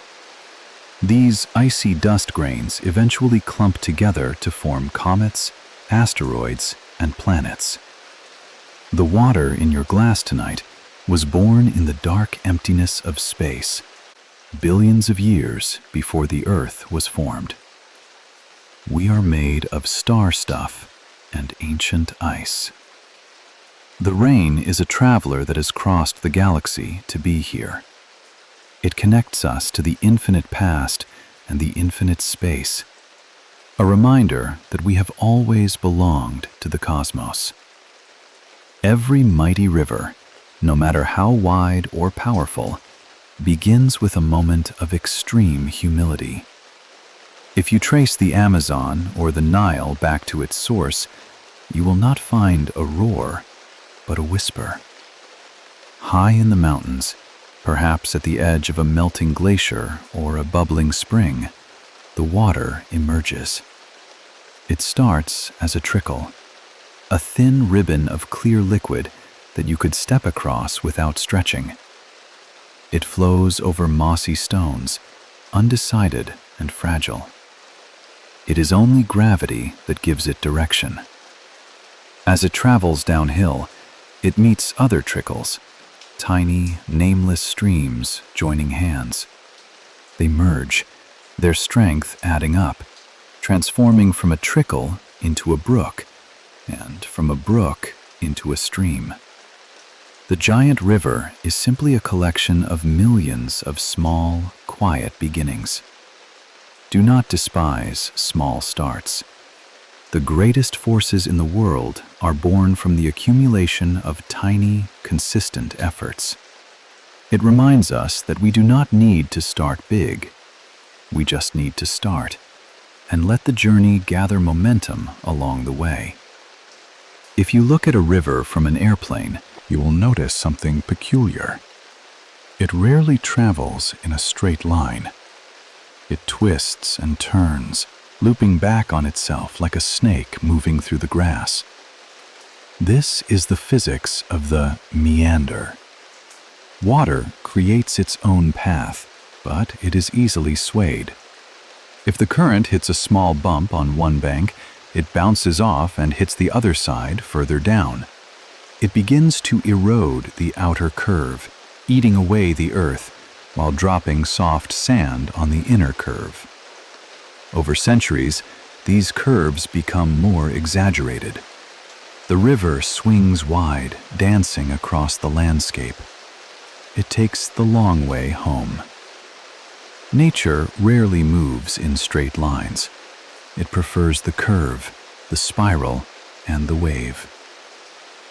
These icy dust grains eventually clump together to form comets, asteroids, and planets. The water in your glass tonight was born in the dark emptiness of space, billions of years before the Earth was formed. We are made of star stuff and ancient ice. The rain is a traveler that has crossed the galaxy to be here. It connects us to the infinite past and the infinite space, a reminder that we have always belonged to the cosmos. Every mighty river, no matter how wide or powerful, begins with a moment of extreme humility. If you trace the Amazon or the Nile back to its source, you will not find a roar, but a whisper. High in the mountains, perhaps at the edge of a melting glacier or a bubbling spring, the water emerges. It starts as a trickle, a thin ribbon of clear liquid that you could step across without stretching. It flows over mossy stones, undecided and fragile. It is only gravity that gives it direction. As it travels downhill, it meets other trickles, tiny, nameless streams joining hands. They merge, their strength adding up, transforming from a trickle into a brook, and from a brook into a stream. The giant river is simply a collection of millions of small, quiet beginnings. Do not despise small starts. The greatest forces in the world are born from the accumulation of tiny, consistent efforts. It reminds us that we do not need to start big. We just need to start, and let the journey gather momentum along the way. If you look at a river from an airplane, you will notice something peculiar. It rarely travels in a straight line. It twists and turns, looping back on itself like a snake moving through the grass. This is the physics of the meander. Water creates its own path, but it is easily swayed. If the current hits a small bump on one bank, it bounces off and hits the other side further down. It begins to erode the outer curve, eating away the earth, while dropping soft sand on the inner curve. Over centuries, these curves become more exaggerated. The river swings wide, dancing across the landscape. It takes the long way home. Nature rarely moves in straight lines. It prefers the curve, the spiral, and the wave.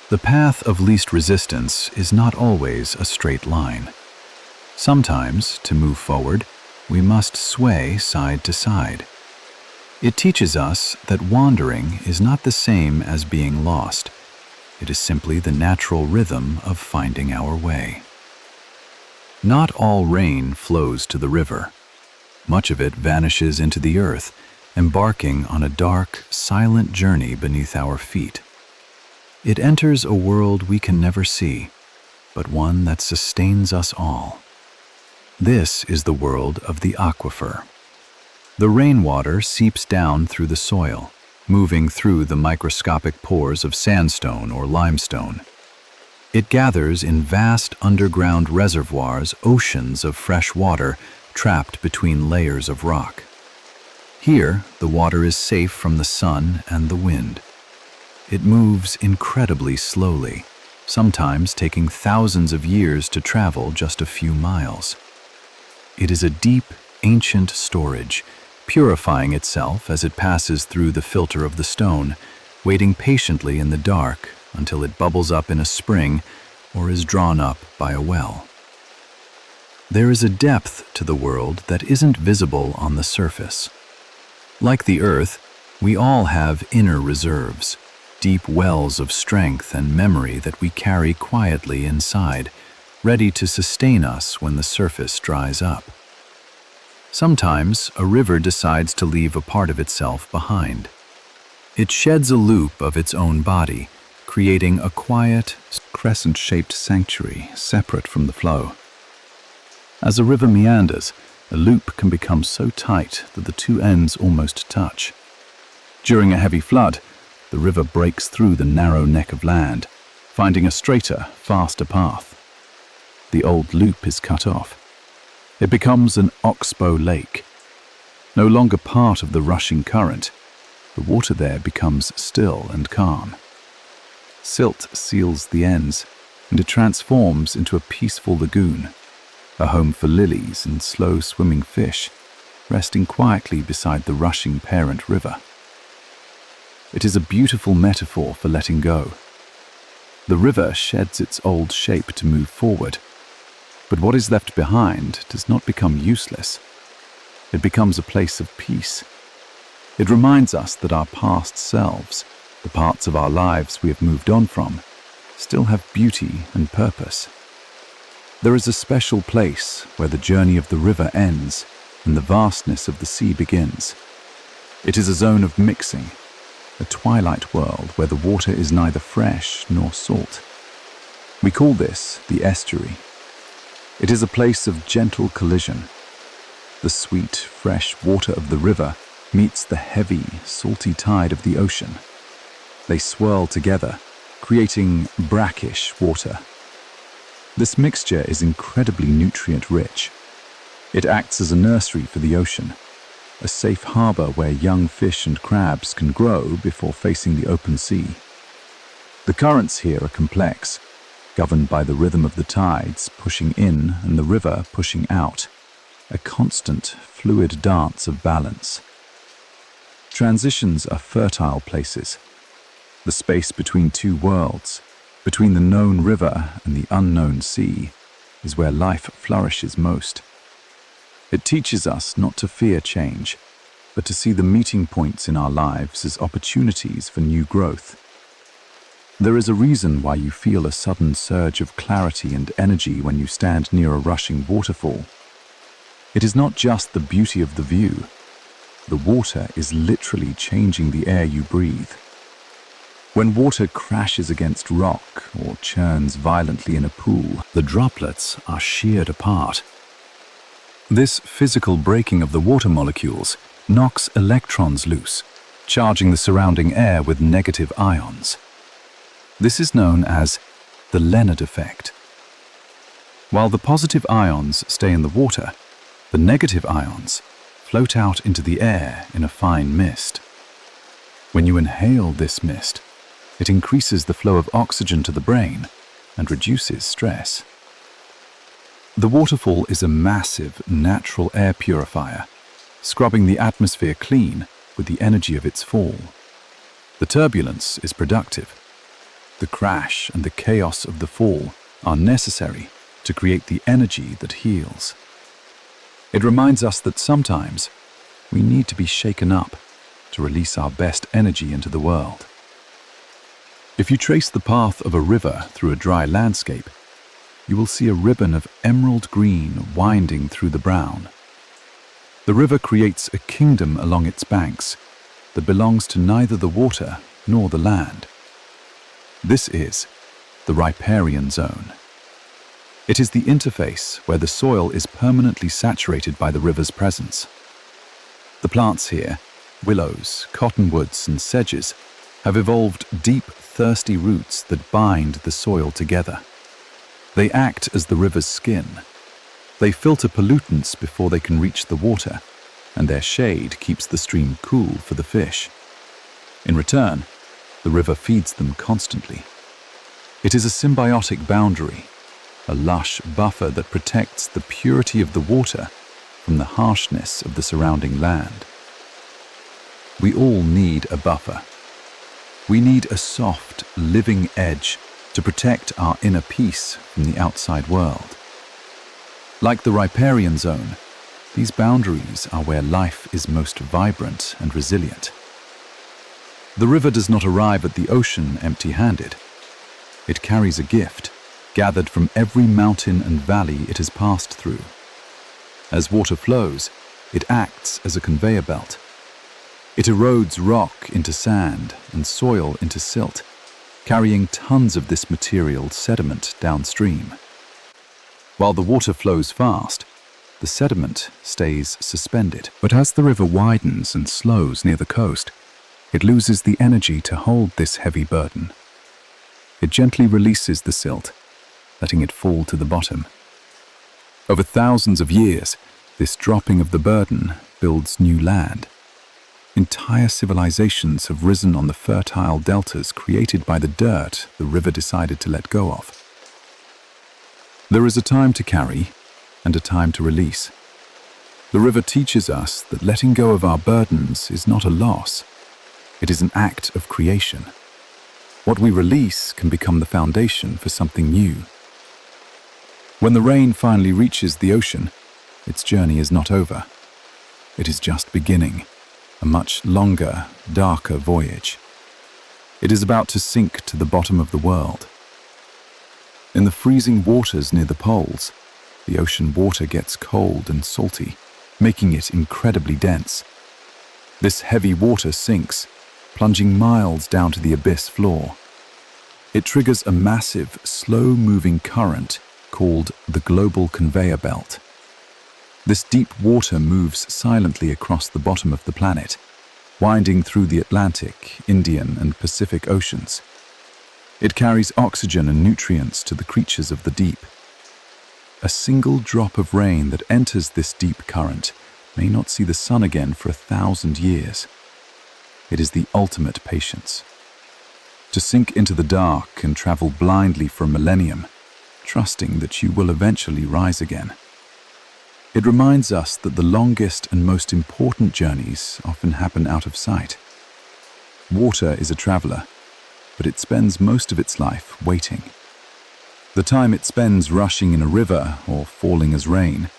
The path of least resistance is not always a straight line. Sometimes, to move forward, we must sway side to side. It teaches us that wandering is not the same as being lost. It is simply the natural rhythm of finding our way. Not all rain flows to the river. Much of it vanishes into the earth, embarking on a dark, silent journey beneath our feet. It enters a world we can never see, but one that sustains us all. This is the world of the aquifer. The rainwater seeps down through the soil, moving through the microscopic pores of sandstone or limestone. It gathers in vast underground reservoirs oceans of fresh water trapped between layers of rock. Here, the water is safe from the sun and the wind. It moves incredibly slowly, sometimes taking thousands of years to travel just a few miles. It is a deep, ancient storage, purifying itself as it passes through the filter of the stone, waiting patiently in the dark until it bubbles up in a spring or is drawn up by a well. There is a depth to the world that isn't visible on the surface. Like the earth, we all have inner reserves, deep wells of strength and memory that we carry quietly inside, ready to sustain us when the surface dries up. Sometimes a river decides to leave a part of itself behind. It sheds a loop of its own body, creating a quiet, crescent-shaped sanctuary separate from the flow. As a river meanders, a loop can become so tight that the two ends almost touch. During a heavy flood, the river breaks through the narrow neck of land, finding a straighter, faster path. The old loop is cut off. It becomes an oxbow lake. No longer part of the rushing current, the water there becomes still and calm. Silt seals the ends, and it transforms into a peaceful lagoon, a home for lilies and slow-swimming fish, resting quietly beside the rushing parent river. It is a beautiful metaphor for letting go. The river sheds its old shape to move forward, but what is left behind does not become useless. It becomes a place of peace. It reminds us that our past selves, the parts of our lives we have moved on from, still have beauty and purpose. There is a special place where the journey of the river ends and the vastness of the sea begins. It is a zone of mixing, a twilight world where the water is neither fresh nor salt. We call this the estuary. It is a place of gentle collision. The sweet, fresh water of the river meets the heavy, salty tide of the ocean. They swirl together, creating brackish water. This mixture is incredibly nutrient-rich. It acts as a nursery for the ocean, a safe harbor where young fish and crabs can grow before facing the open sea. The currents here are complex, governed by the rhythm of the tides pushing in and the river pushing out, a constant, fluid dance of balance. Transitions are fertile places. The space between two worlds, between the known river and the unknown sea, is where life flourishes most. It teaches us not to fear change, but to see the meeting points in our lives as opportunities for new growth. There is a reason why you feel a sudden surge of clarity and energy when you stand near a rushing waterfall. It is not just the beauty of the view. The water is literally changing the air you breathe. When water crashes against rock or churns violently in a pool, the droplets are sheared apart. This physical breaking of the water molecules knocks electrons loose, charging the surrounding air with negative ions. This is known as the Leonard effect. While the positive ions stay in the water, the negative ions float out into the air in a fine mist. When you inhale this mist, it increases the flow of oxygen to the brain and reduces stress. The waterfall is a massive natural air purifier, scrubbing the atmosphere clean with the energy of its fall. The turbulence is productive. The crash and the chaos of the fall are necessary to create the energy that heals. It reminds us that sometimes we need to be shaken up to release our best energy into the world. If you trace the path of a river through a dry landscape, you will see a ribbon of emerald green winding through the brown. The river creates a kingdom along its banks that belongs to neither the water nor the land. This is the riparian zone. It is the interface where the soil is permanently saturated by the river's presence. The plants here, willows, cottonwoods, and sedges, have evolved deep, thirsty roots that bind the soil together. They act as the river's skin. They filter pollutants before they can reach the water, and their shade keeps the stream cool for the fish. In return, the river feeds them constantly. It is a symbiotic boundary, a lush buffer that protects the purity of the water from the harshness of the surrounding land. We all need a buffer. We need a soft, living edge to protect our inner peace from the outside world. Like the riparian zone, these boundaries are where life is most vibrant and resilient. The river does not arrive at the ocean empty-handed. It carries a gift, gathered from every mountain and valley it has passed through. As water flows, it acts as a conveyor belt. It erodes rock into sand and soil into silt, carrying tons of this material sediment downstream. While the water flows fast, the sediment stays suspended. But as the river widens and slows near the coast, it loses the energy to hold this heavy burden. It gently releases the silt, letting it fall to the bottom. Over thousands of years, this dropping of the burden builds new land. Entire civilizations have risen on the fertile deltas created by the dirt the river decided to let go of. There is a time to carry and a time to release. The river teaches us that letting go of our burdens is not a loss. It is an act of creation. What we release can become the foundation for something new. When the rain finally reaches the ocean, its journey is not over. It is just beginning, a much longer, darker voyage. It is about to sink to the bottom of the world. In the freezing waters near the poles, the ocean water gets cold and salty, making it incredibly dense. This heavy water sinks, plunging miles down to the abyss floor. It triggers a massive, slow-moving current called the global conveyor belt. This deep water moves silently across the bottom of the planet, winding through the Atlantic, Indian, and Pacific Oceans. It carries oxygen and nutrients to the creatures of the deep. A single drop of rain that enters this deep current may not see the sun again for 1,000 years. It is the ultimate patience. To sink into the dark and travel blindly for a millennium, trusting that you will eventually rise again. It reminds us that the longest and most important journeys often happen out of sight. Water is a traveler, but it spends most of its life waiting. The time it spends rushing in a river or falling as rain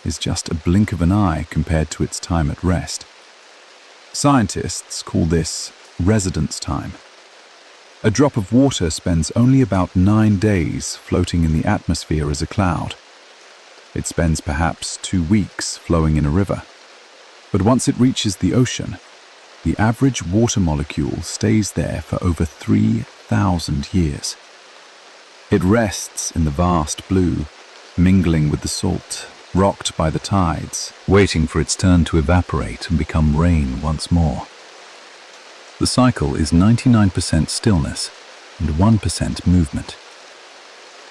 is just a blink of an eye compared to its time at rest. Scientists call this residence time. A drop of water spends only about 9 days floating in the atmosphere as a cloud. It spends perhaps 2 weeks flowing in a river. But once it reaches the ocean, the average water molecule stays there for over 3,000 years. It rests in the vast blue, mingling with the salt, rocked by the tides, waiting for its turn to evaporate and become rain once more. The cycle is 99% stillness and 1% movement.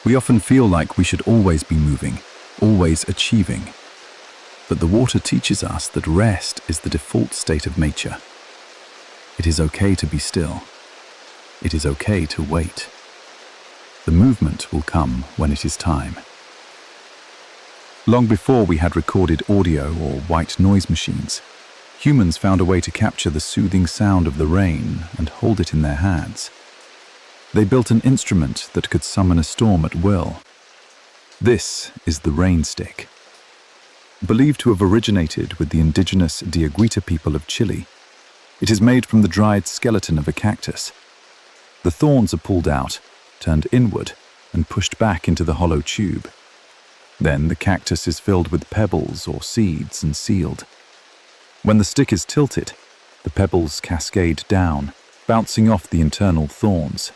We often feel like we should always be moving, always achieving. But the water teaches us that rest is the default state of nature. It is okay to be still. It is okay to wait. The movement will come when it is time. Long before we had recorded audio or white noise machines, humans found a way to capture the soothing sound of the rain and hold it in their hands. They built an instrument that could summon a storm at will. This is the rain stick. Believed to have originated with the indigenous Diaguita people of Chile, it is made from the dried skeleton of a cactus. The thorns are pulled out, turned inward, and pushed back into the hollow tube. Then the cactus is filled with pebbles or seeds and sealed. When the stick is tilted, the pebbles cascade down, bouncing off the internal thorns.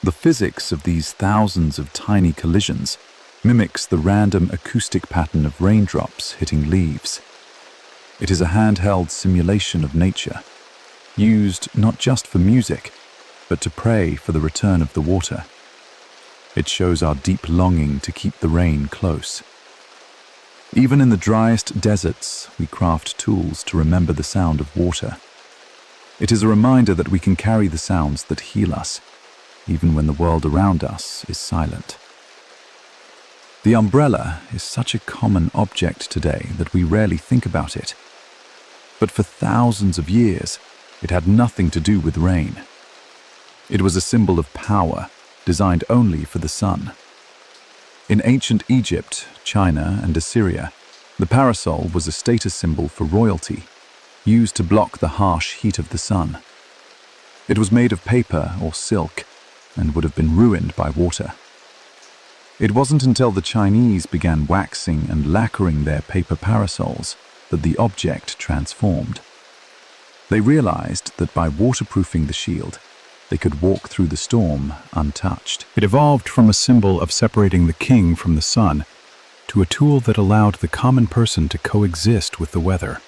The physics of these thousands of tiny collisions mimics the random acoustic pattern of raindrops hitting leaves. It is a handheld simulation of nature, used not just for music, but to pray for the return of the water. It shows our deep longing to keep the rain close. Even in the driest deserts, we craft tools to remember the sound of water. It is a reminder that we can carry the sounds that heal us. even when the world around us is silent. The umbrella is such a common object today that we rarely think about it. But for thousands of years, it had nothing to do with rain. It was a symbol of power, designed only for the sun. In ancient Egypt, China, and Assyria, the parasol was a status symbol for royalty, used to block the harsh heat of the sun. It was made of paper or silk and would have been ruined by water. It wasn't until the Chinese began waxing and lacquering their paper parasols that the object transformed. They realized that by waterproofing the shield, they could walk through the storm untouched. It evolved from a symbol of separating the king from the sun to a tool that allowed the common person to coexist with the weather.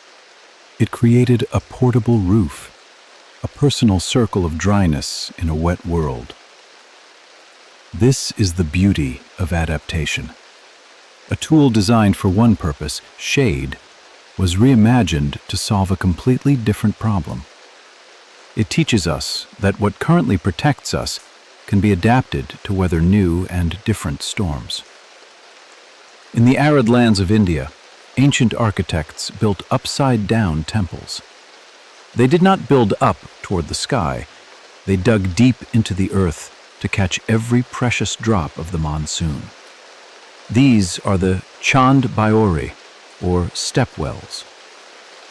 It created a portable roof, a personal circle of dryness in a wet world. This is the beauty of adaptation. A tool designed for one purpose, shade, was reimagined to solve a completely different problem. It teaches us that what currently protects us can be adapted to weather new and different storms. In the arid lands of India, ancient architects built upside-down temples. They did not build up toward the sky. They dug deep into the earth to catch every precious drop of the monsoon. These are the Chand Baori, or stepwells.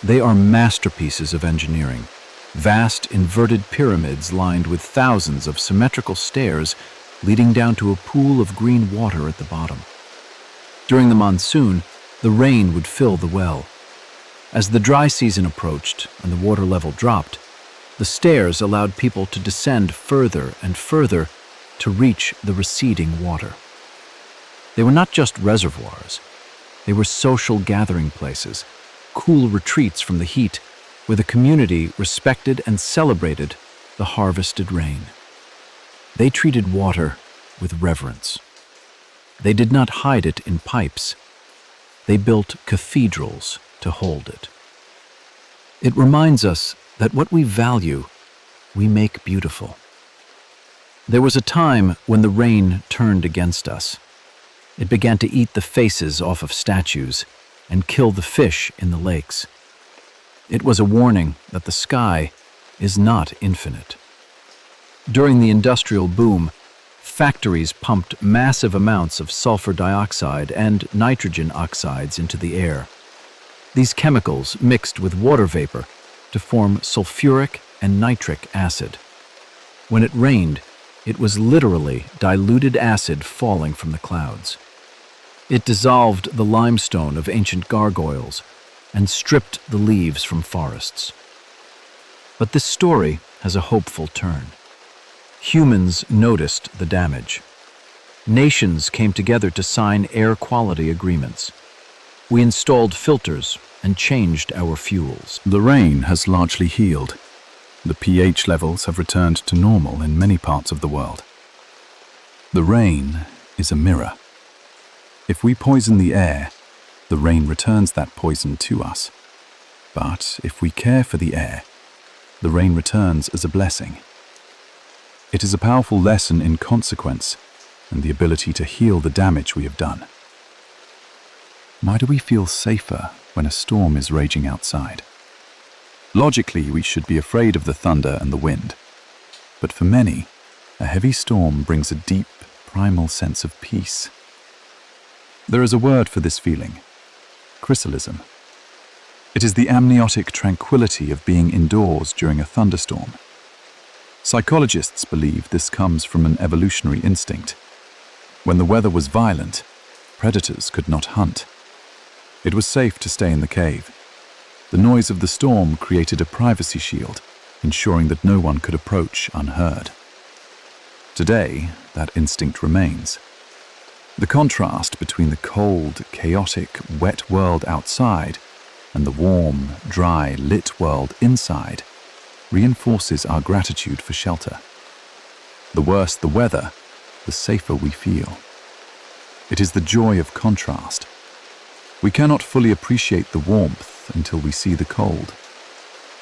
They are masterpieces of engineering, vast inverted pyramids lined with thousands of symmetrical stairs leading down to a pool of green water at the bottom. During the monsoon, the rain would fill the well. As the dry season approached and the water level dropped, the stairs allowed people to descend further and further to reach the receding water. They were not just reservoirs. They were social gathering places, cool retreats from the heat, where the community respected and celebrated the harvested rain. They treated water with reverence. They did not hide it in pipes. They built cathedrals to hold it. It reminds us that what we value, we make beautiful. There was a time when the rain turned against us. It began to eat the faces off of statues and kill the fish in the lakes. It was a warning that the sky is not infinite. During the industrial boom, factories pumped massive amounts of sulfur dioxide and nitrogen oxides into the air. These chemicals mixed with water vapor to form sulfuric and nitric acid. When it rained, it was literally diluted acid falling from the clouds. It dissolved the limestone of ancient gargoyles and stripped the leaves from forests. But this story has a hopeful turn. Humans noticed the damage. Nations came together to sign air quality agreements. We installed filters and changed our fuels. The rain has largely healed. The pH levels have returned to normal in many parts of the world. The rain is a mirror. If we poison the air, the rain returns that poison to us. But if we care for the air, the rain returns as a blessing. It is a powerful lesson in consequence and the ability to heal the damage we have done. Why do we feel safer when a storm is raging outside? Logically, we should be afraid of the thunder and the wind. But for many, a heavy storm brings a deep, primal sense of peace. There is a word for this feeling: chrysalism. It is the amniotic tranquility of being indoors during a thunderstorm. Psychologists believe this comes from an evolutionary instinct. When the weather was violent, predators could not hunt. It was safe to stay in the cave. The noise of the storm created a privacy shield, ensuring that no one could approach unheard. Today, that instinct remains. The contrast between the cold, chaotic, wet world outside and the warm, dry, lit world inside reinforces our gratitude for shelter. The worse the weather, the safer we feel. It is the joy of contrast. We cannot fully appreciate the warmth until we see the cold.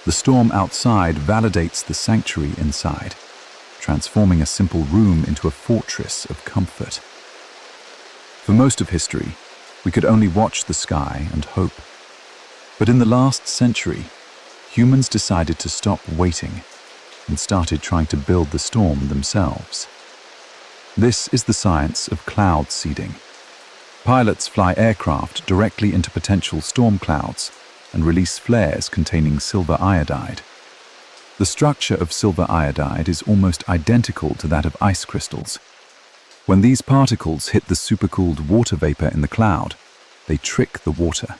The storm outside validates the sanctuary inside. transforming a simple room into a fortress of comfort. For most of history, we could only watch the sky and hope. But in the last century, humans decided to stop waiting and started trying to build the storm themselves. This is the science of cloud seeding. Pilots fly aircraft directly into potential storm clouds and release flares containing silver iodide. The structure of silver iodide is almost identical to that of ice crystals. When these particles hit the supercooled water vapor in the cloud, they trick the water.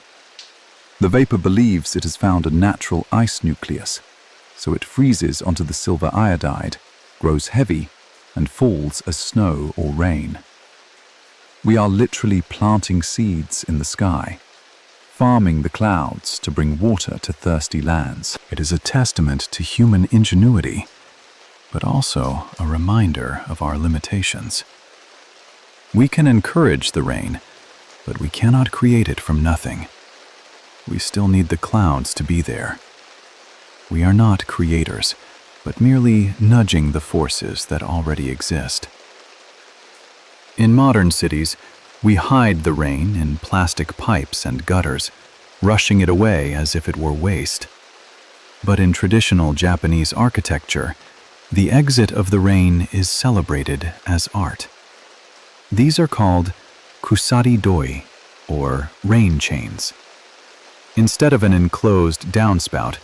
The vapor believes it has found a natural ice nucleus, so it freezes onto the silver iodide, grows heavy, and falls as snow or rain. We are literally planting seeds in the sky, farming the clouds to bring water to thirsty lands. It is a testament to human ingenuity, but also a reminder of our limitations. We can encourage the rain, but we cannot create it from nothing. We still need the clouds to be there. We are not creators, but merely nudging the forces that already exist. In modern cities, we hide the rain in plastic pipes and gutters, rushing it away as if it were waste. But in traditional Japanese architecture, the exit of the rain is celebrated as art. These are called kusari-doi, or rain chains. Instead of an enclosed downspout,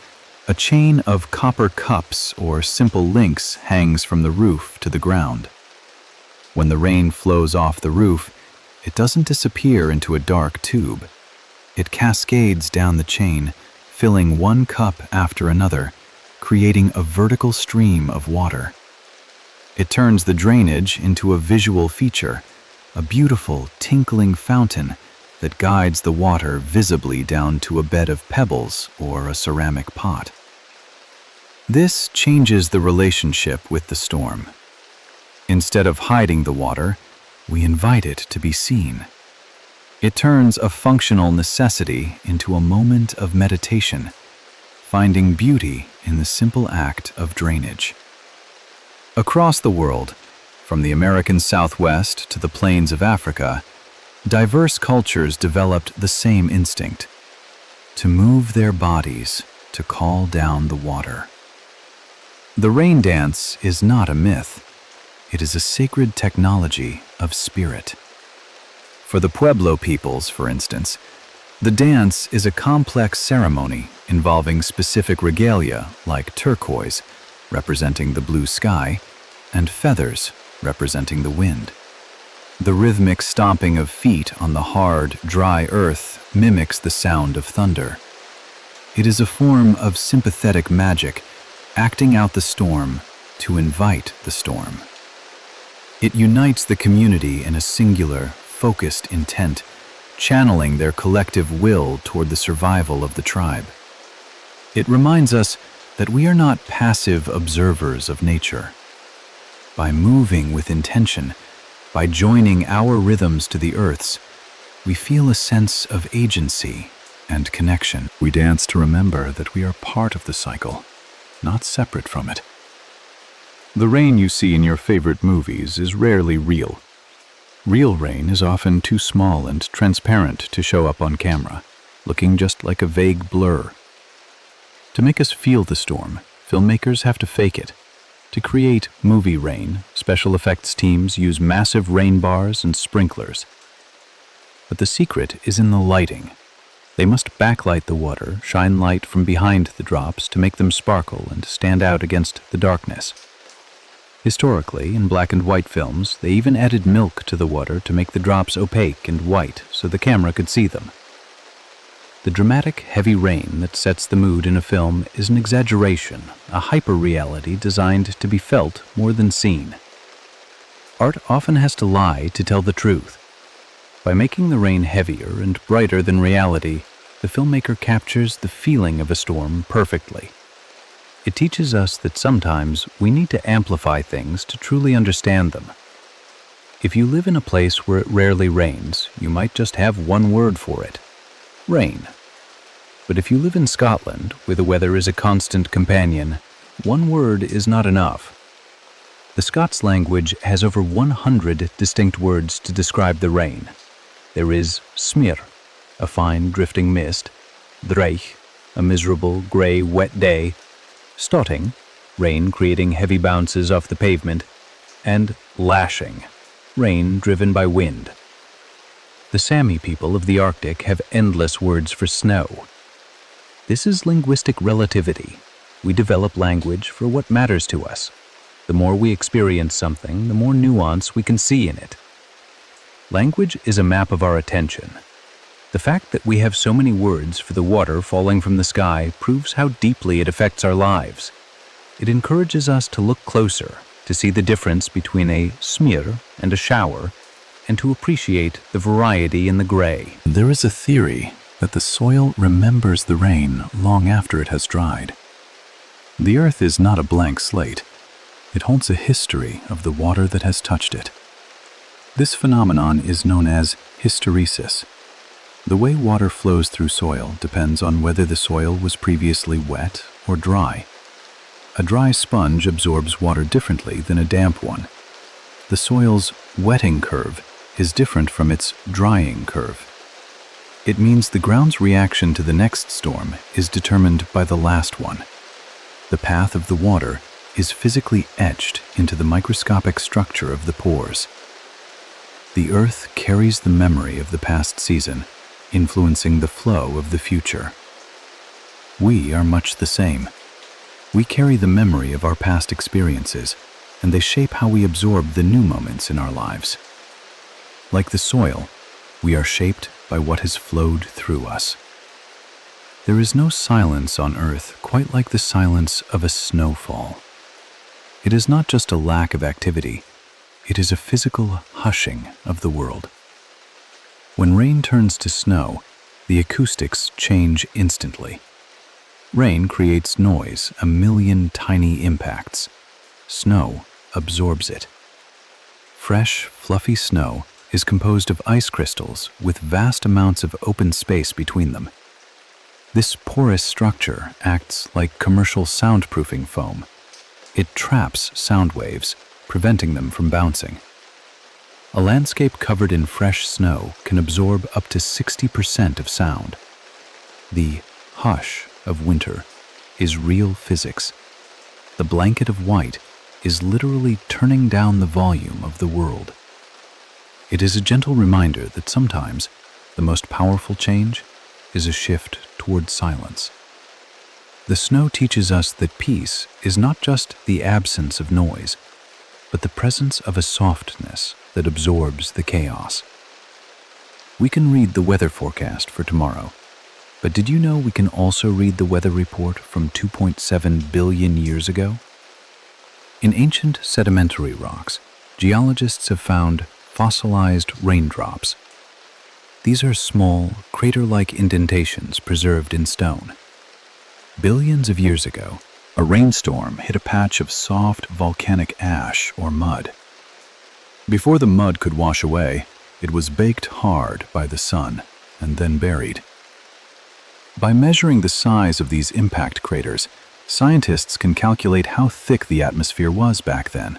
a chain of copper cups or simple links hangs from the roof to the ground. When the rain flows off the roof, it doesn't disappear into a dark tube. It cascades down the chain, filling one cup after another, creating a vertical stream of water. It turns the drainage into a visual feature, a beautiful, tinkling fountain that guides the water visibly down to a bed of pebbles or a ceramic pot. This changes the relationship with the storm. Instead of hiding the water, we invite it to be seen. It turns a functional necessity into a moment of meditation, finding beauty in the simple act of drainage. Across the world, from the American Southwest to the plains of Africa, diverse cultures developed the same instinct: to move their bodies to call down the water. The rain dance is not a myth. It is a sacred technology of spirit. For the Pueblo peoples, for instance, the dance is a complex ceremony involving specific regalia like turquoise, representing the blue sky, and feathers, representing the wind. The rhythmic stomping of feet on the hard, dry earth mimics the sound of thunder. It is a form of sympathetic magic, acting out the storm to invite the storm. It unites the community in a singular, focused intent, channeling their collective will toward the survival of the tribe. It reminds us that we are not passive observers of nature. By moving with intention, by joining our rhythms to the earth's, we feel a sense of agency and connection. We dance to remember that we are part of the cycle, not separate from it. The rain you see in your favorite movies is rarely real. Real rain is often too small and transparent to show up on camera, looking just like a vague blur. To make us feel the storm, filmmakers have to fake it. To create movie rain, special effects teams use massive rain bars and sprinklers. But the secret is in the lighting. They must backlight the water, shine light from behind the drops to make them sparkle and stand out against the darkness. Historically, in black and white films, they even added milk to the water to make the drops opaque and white so the camera could see them. The dramatic, heavy rain that sets the mood in a film is an exaggeration, a hyper-reality designed to be felt more than seen. Art often has to lie to tell the truth. By making the rain heavier and brighter than reality, the filmmaker captures the feeling of a storm perfectly. It teaches us that sometimes we need to amplify things to truly understand them. If you live in a place where it rarely rains, you might just have one word for it: rain. But if you live in Scotland, where the weather is a constant companion, one word is not enough. The Scots language has over 100 distinct words to describe the rain. There is smir, a fine drifting mist; dreich, a miserable, grey, wet day; stotting, rain creating heavy bounces off the pavement; and lashing, rain driven by wind. The Sami people of the Arctic have endless words for snow. This is linguistic relativity. We develop language for what matters to us. The more we experience something, the more nuance we can see in it. Language is a map of our attention. The fact that we have so many words for the water falling from the sky proves how deeply it affects our lives. It encourages us to look closer, to see the difference between a smir and a shower, and to appreciate the variety in the gray. There is a theory that the soil remembers the rain long after it has dried. The earth is not a blank slate. It holds a history of the water that has touched it. This phenomenon is known as hysteresis. The way water flows through soil depends on whether the soil was previously wet or dry. A dry sponge absorbs water differently than a damp one. The soil's wetting curve is different from its drying curve. It means the ground's reaction to the next storm is determined by the last one. The path of the water is physically etched into the microscopic structure of the pores. The earth carries the memory of the past season, influencing the flow of the future. We are much the same. We carry the memory of our past experiences, and they shape how we absorb the new moments in our lives. Like the soil, we are shaped by what has flowed through us. There is no silence on earth quite like the silence of a snowfall. It is not just a lack of activity, it is a physical hushing of the world. When rain turns to snow, the acoustics change instantly. Rain creates noise, a million tiny impacts. Snow absorbs it. Fresh, fluffy snow is composed of ice crystals with vast amounts of open space between them. This porous structure acts like commercial soundproofing foam. It traps sound waves, preventing them from bouncing. A landscape covered in fresh snow can absorb up to 60% of sound. The hush of winter is real physics. The blanket of white is literally turning down the volume of the world. It is a gentle reminder that sometimes the most powerful change is a shift toward silence. The snow teaches us that peace is not just the absence of noise, but the presence of a softness that absorbs the chaos. We can read the weather forecast for tomorrow, but did you know we can also read the weather report from 2.7 billion years ago? In ancient sedimentary rocks, geologists have found fossilized raindrops. These are small, crater-like indentations preserved in stone. Billions of years ago, a rainstorm hit a patch of soft volcanic ash or mud. Before the mud could wash away, it was baked hard by the sun and then buried. By measuring the size of these impact craters, scientists can calculate how thick the atmosphere was back then.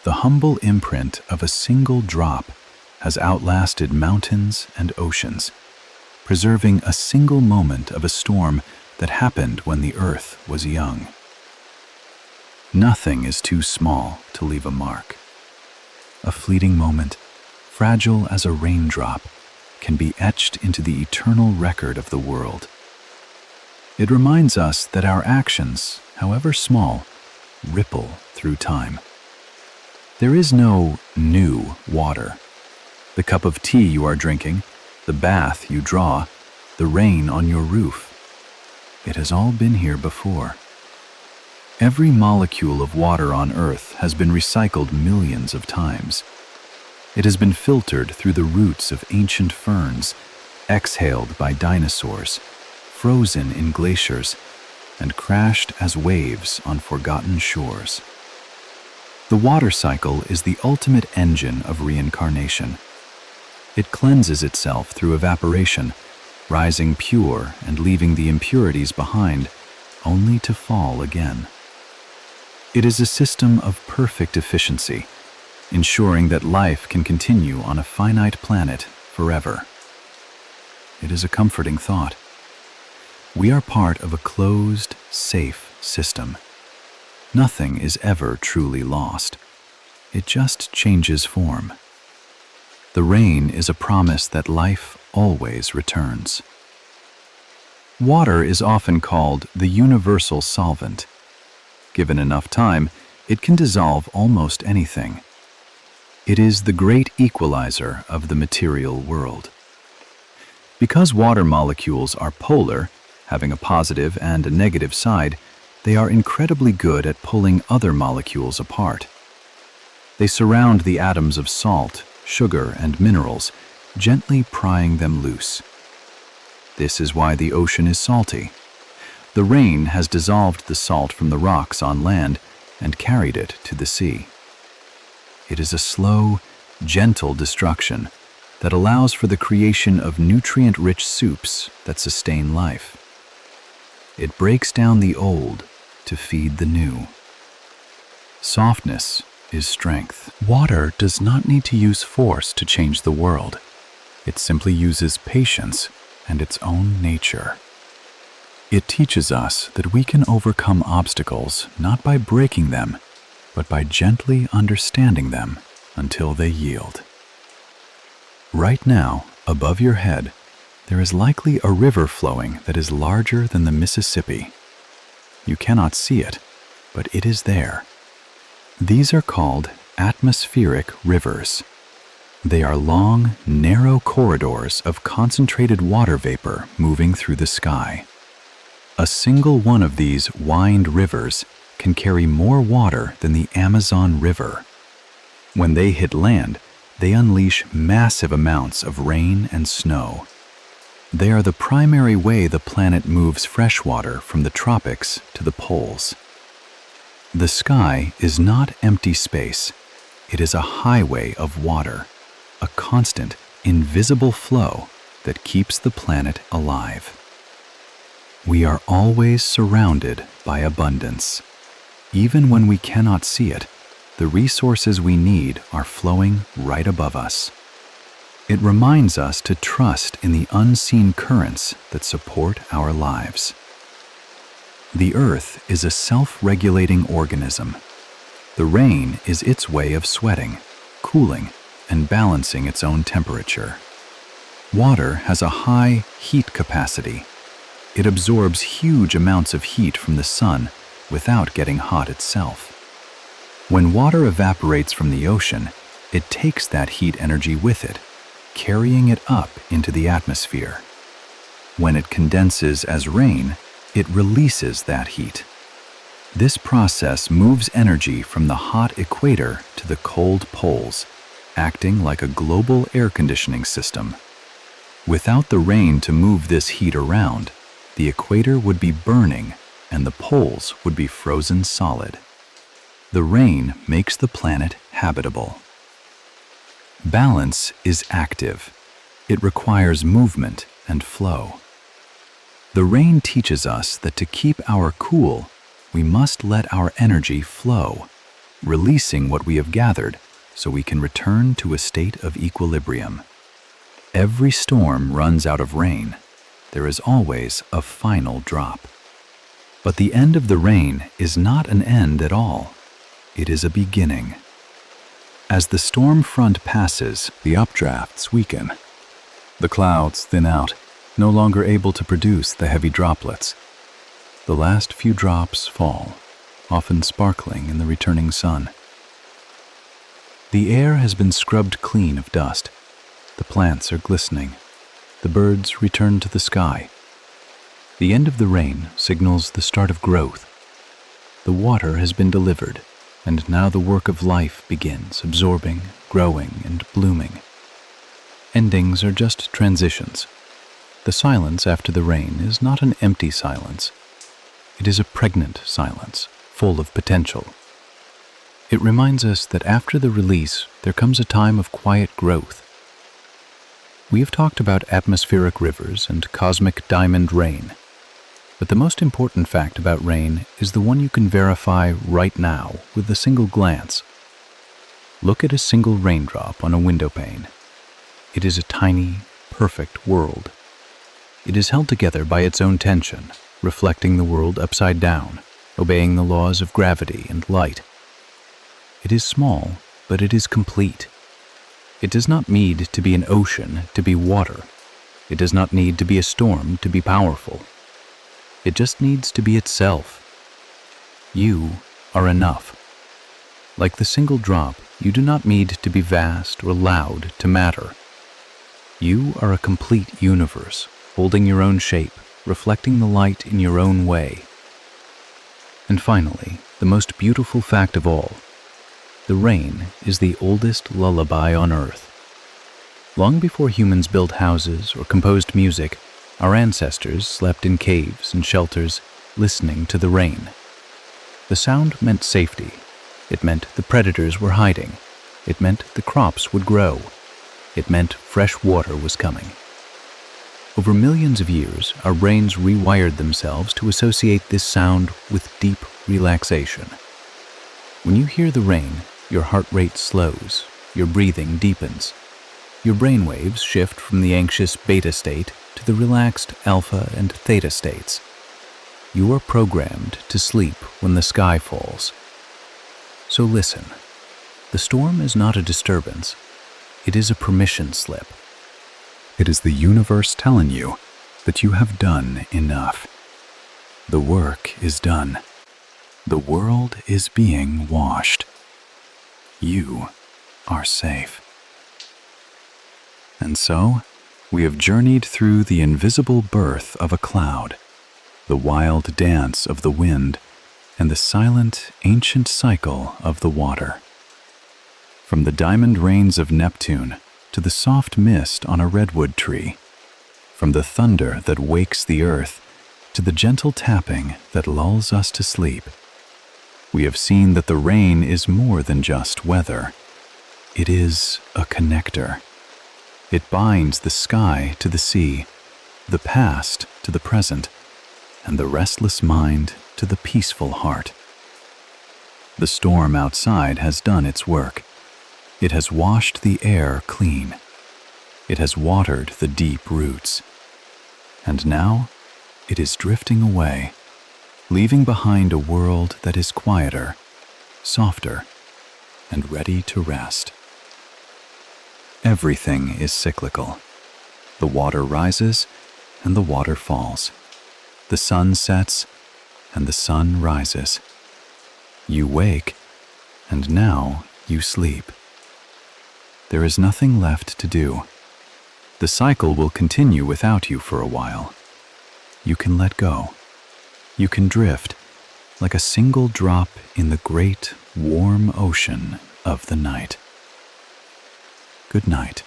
The humble imprint of a single drop has outlasted mountains and oceans, preserving a single moment of a storm that happened when the earth was young. Nothing is too small to leave a mark. A fleeting moment, fragile as a raindrop, can be etched into the eternal record of the world. It reminds us that our actions, however small, ripple through time. There is no new water. The cup of tea you are drinking, the bath you draw, the rain on your roof. It has all been here before. Every molecule of water on Earth has been recycled millions of times. It has been filtered through the roots of ancient ferns, exhaled by dinosaurs, frozen in glaciers, and crashed as waves on forgotten shores. The water cycle is the ultimate engine of reincarnation. It cleanses itself through evaporation, rising pure and leaving the impurities behind, only to fall again. It is a system of perfect efficiency, ensuring that life can continue on a finite planet forever. It is a comforting thought. We are part of a closed, safe system. Nothing is ever truly lost. It just changes form. The rain is a promise that life always returns. Water is often called the universal solvent. Given enough time, it can dissolve almost anything. It is the great equalizer of the material world. Because water molecules are polar, having a positive and a negative side, they are incredibly good at pulling other molecules apart. They surround the atoms of salt, sugar, and minerals, gently prying them loose. This is why the ocean is salty. The rain has dissolved the salt from the rocks on land and carried it to the sea. It is a slow, gentle destruction that allows for the creation of nutrient-rich soups that sustain life. It breaks down the old to feed the new. Softness is strength. Water does not need to use force to change the world. It simply uses patience and its own nature. It teaches us that we can overcome obstacles not by breaking them, but by gently understanding them until they yield. Right now, above your head, there is likely a river flowing that is larger than the Mississippi. You cannot see it, but it is there. These are called atmospheric rivers. They are long, narrow corridors of concentrated water vapor moving through the sky. A single one of these wind rivers can carry more water than the Amazon River. When they hit land, they unleash massive amounts of rain and snow. They are the primary way the planet moves fresh water from the tropics to the poles. The sky is not empty space. It is a highway of water, a constant, invisible flow that keeps the planet alive. We are always surrounded by abundance. Even when we cannot see it, the resources we need are flowing right above us. It reminds us to trust in the unseen currents that support our lives. The earth is a self-regulating organism. The rain is its way of sweating, cooling, and balancing its own temperature. Water has a high heat capacity. It absorbs huge amounts of heat from the sun without getting hot itself. When water evaporates from the ocean, it takes that heat energy with it, carrying it up into the atmosphere. When it condenses as rain, it releases that heat. This process moves energy from the hot equator to the cold poles, acting like a global air conditioning system. Without the rain to move this heat around, the equator would be burning and the poles would be frozen solid. The rain makes the planet habitable. Balance is active. It requires movement and flow. The rain teaches us that to keep our cool, we must let our energy flow, releasing what we have gathered so we can return to a state of equilibrium. Every storm runs out of rain. There is always a final drop. But the end of the rain is not an end at all. It is a beginning. As the storm front passes, the updrafts weaken. The clouds thin out, no longer able to produce the heavy droplets. The last few drops fall, often sparkling in the returning sun. The air has been scrubbed clean of dust. The plants are glistening. The birds return to the sky. The end of the rain signals the start of growth. The water has been delivered, and now the work of life begins, absorbing, growing, and blooming. Endings are just transitions. The silence after the rain is not an empty silence. It is a pregnant silence, full of potential. It reminds us that after the release, there comes a time of quiet growth. We have talked about atmospheric rivers and cosmic diamond rain. But the most important fact about rain is the one you can verify right now with a single glance. Look at a single raindrop on a window pane. It is a tiny, perfect world. It is held together by its own tension, reflecting the world upside down, obeying the laws of gravity and light. It is small, but it is complete. It does not need to be an ocean to be water. It does not need to be a storm to be powerful. It just needs to be itself. You are enough. Like the single drop, you do not need to be vast or loud to matter. You are a complete universe, holding your own shape, reflecting the light in your own way. And finally, the most beautiful fact of all, the rain is the oldest lullaby on earth. Long before humans built houses or composed music, our ancestors slept in caves and shelters, listening to the rain. The sound meant safety. It meant the predators were hiding. It meant the crops would grow. It meant fresh water was coming. Over millions of years, our brains rewired themselves to associate this sound with deep relaxation. When you hear the rain, your heart rate slows, your breathing deepens. Your brainwaves shift from the anxious beta state to the relaxed alpha and theta states. You are programmed to sleep when the sky falls. So listen, the storm is not a disturbance. It is a permission slip. It is the universe telling you that you have done enough. The work is done. The world is being washed. You are safe. And so, we have journeyed through the invisible birth of a cloud, the wild dance of the wind, and the silent, ancient cycle of the water. From the diamond rains of Neptune to the soft mist on a redwood tree, from the thunder that wakes the earth to the gentle tapping that lulls us to sleep, we have seen that the rain is more than just weather. It is a connector. It binds the sky to the sea, the past to the present, and the restless mind to the peaceful heart. The storm outside has done its work. It has washed the air clean. It has watered the deep roots. And now it is drifting away, leaving behind a world that is quieter, softer, and ready to rest. Everything is cyclical. The water rises and the water falls. The sun sets and the sun rises. You wake and now you sleep. There is nothing left to do. The cycle will continue without you for a while. You can let go. You can drift like a single drop in the great, warm ocean of the night. Good night.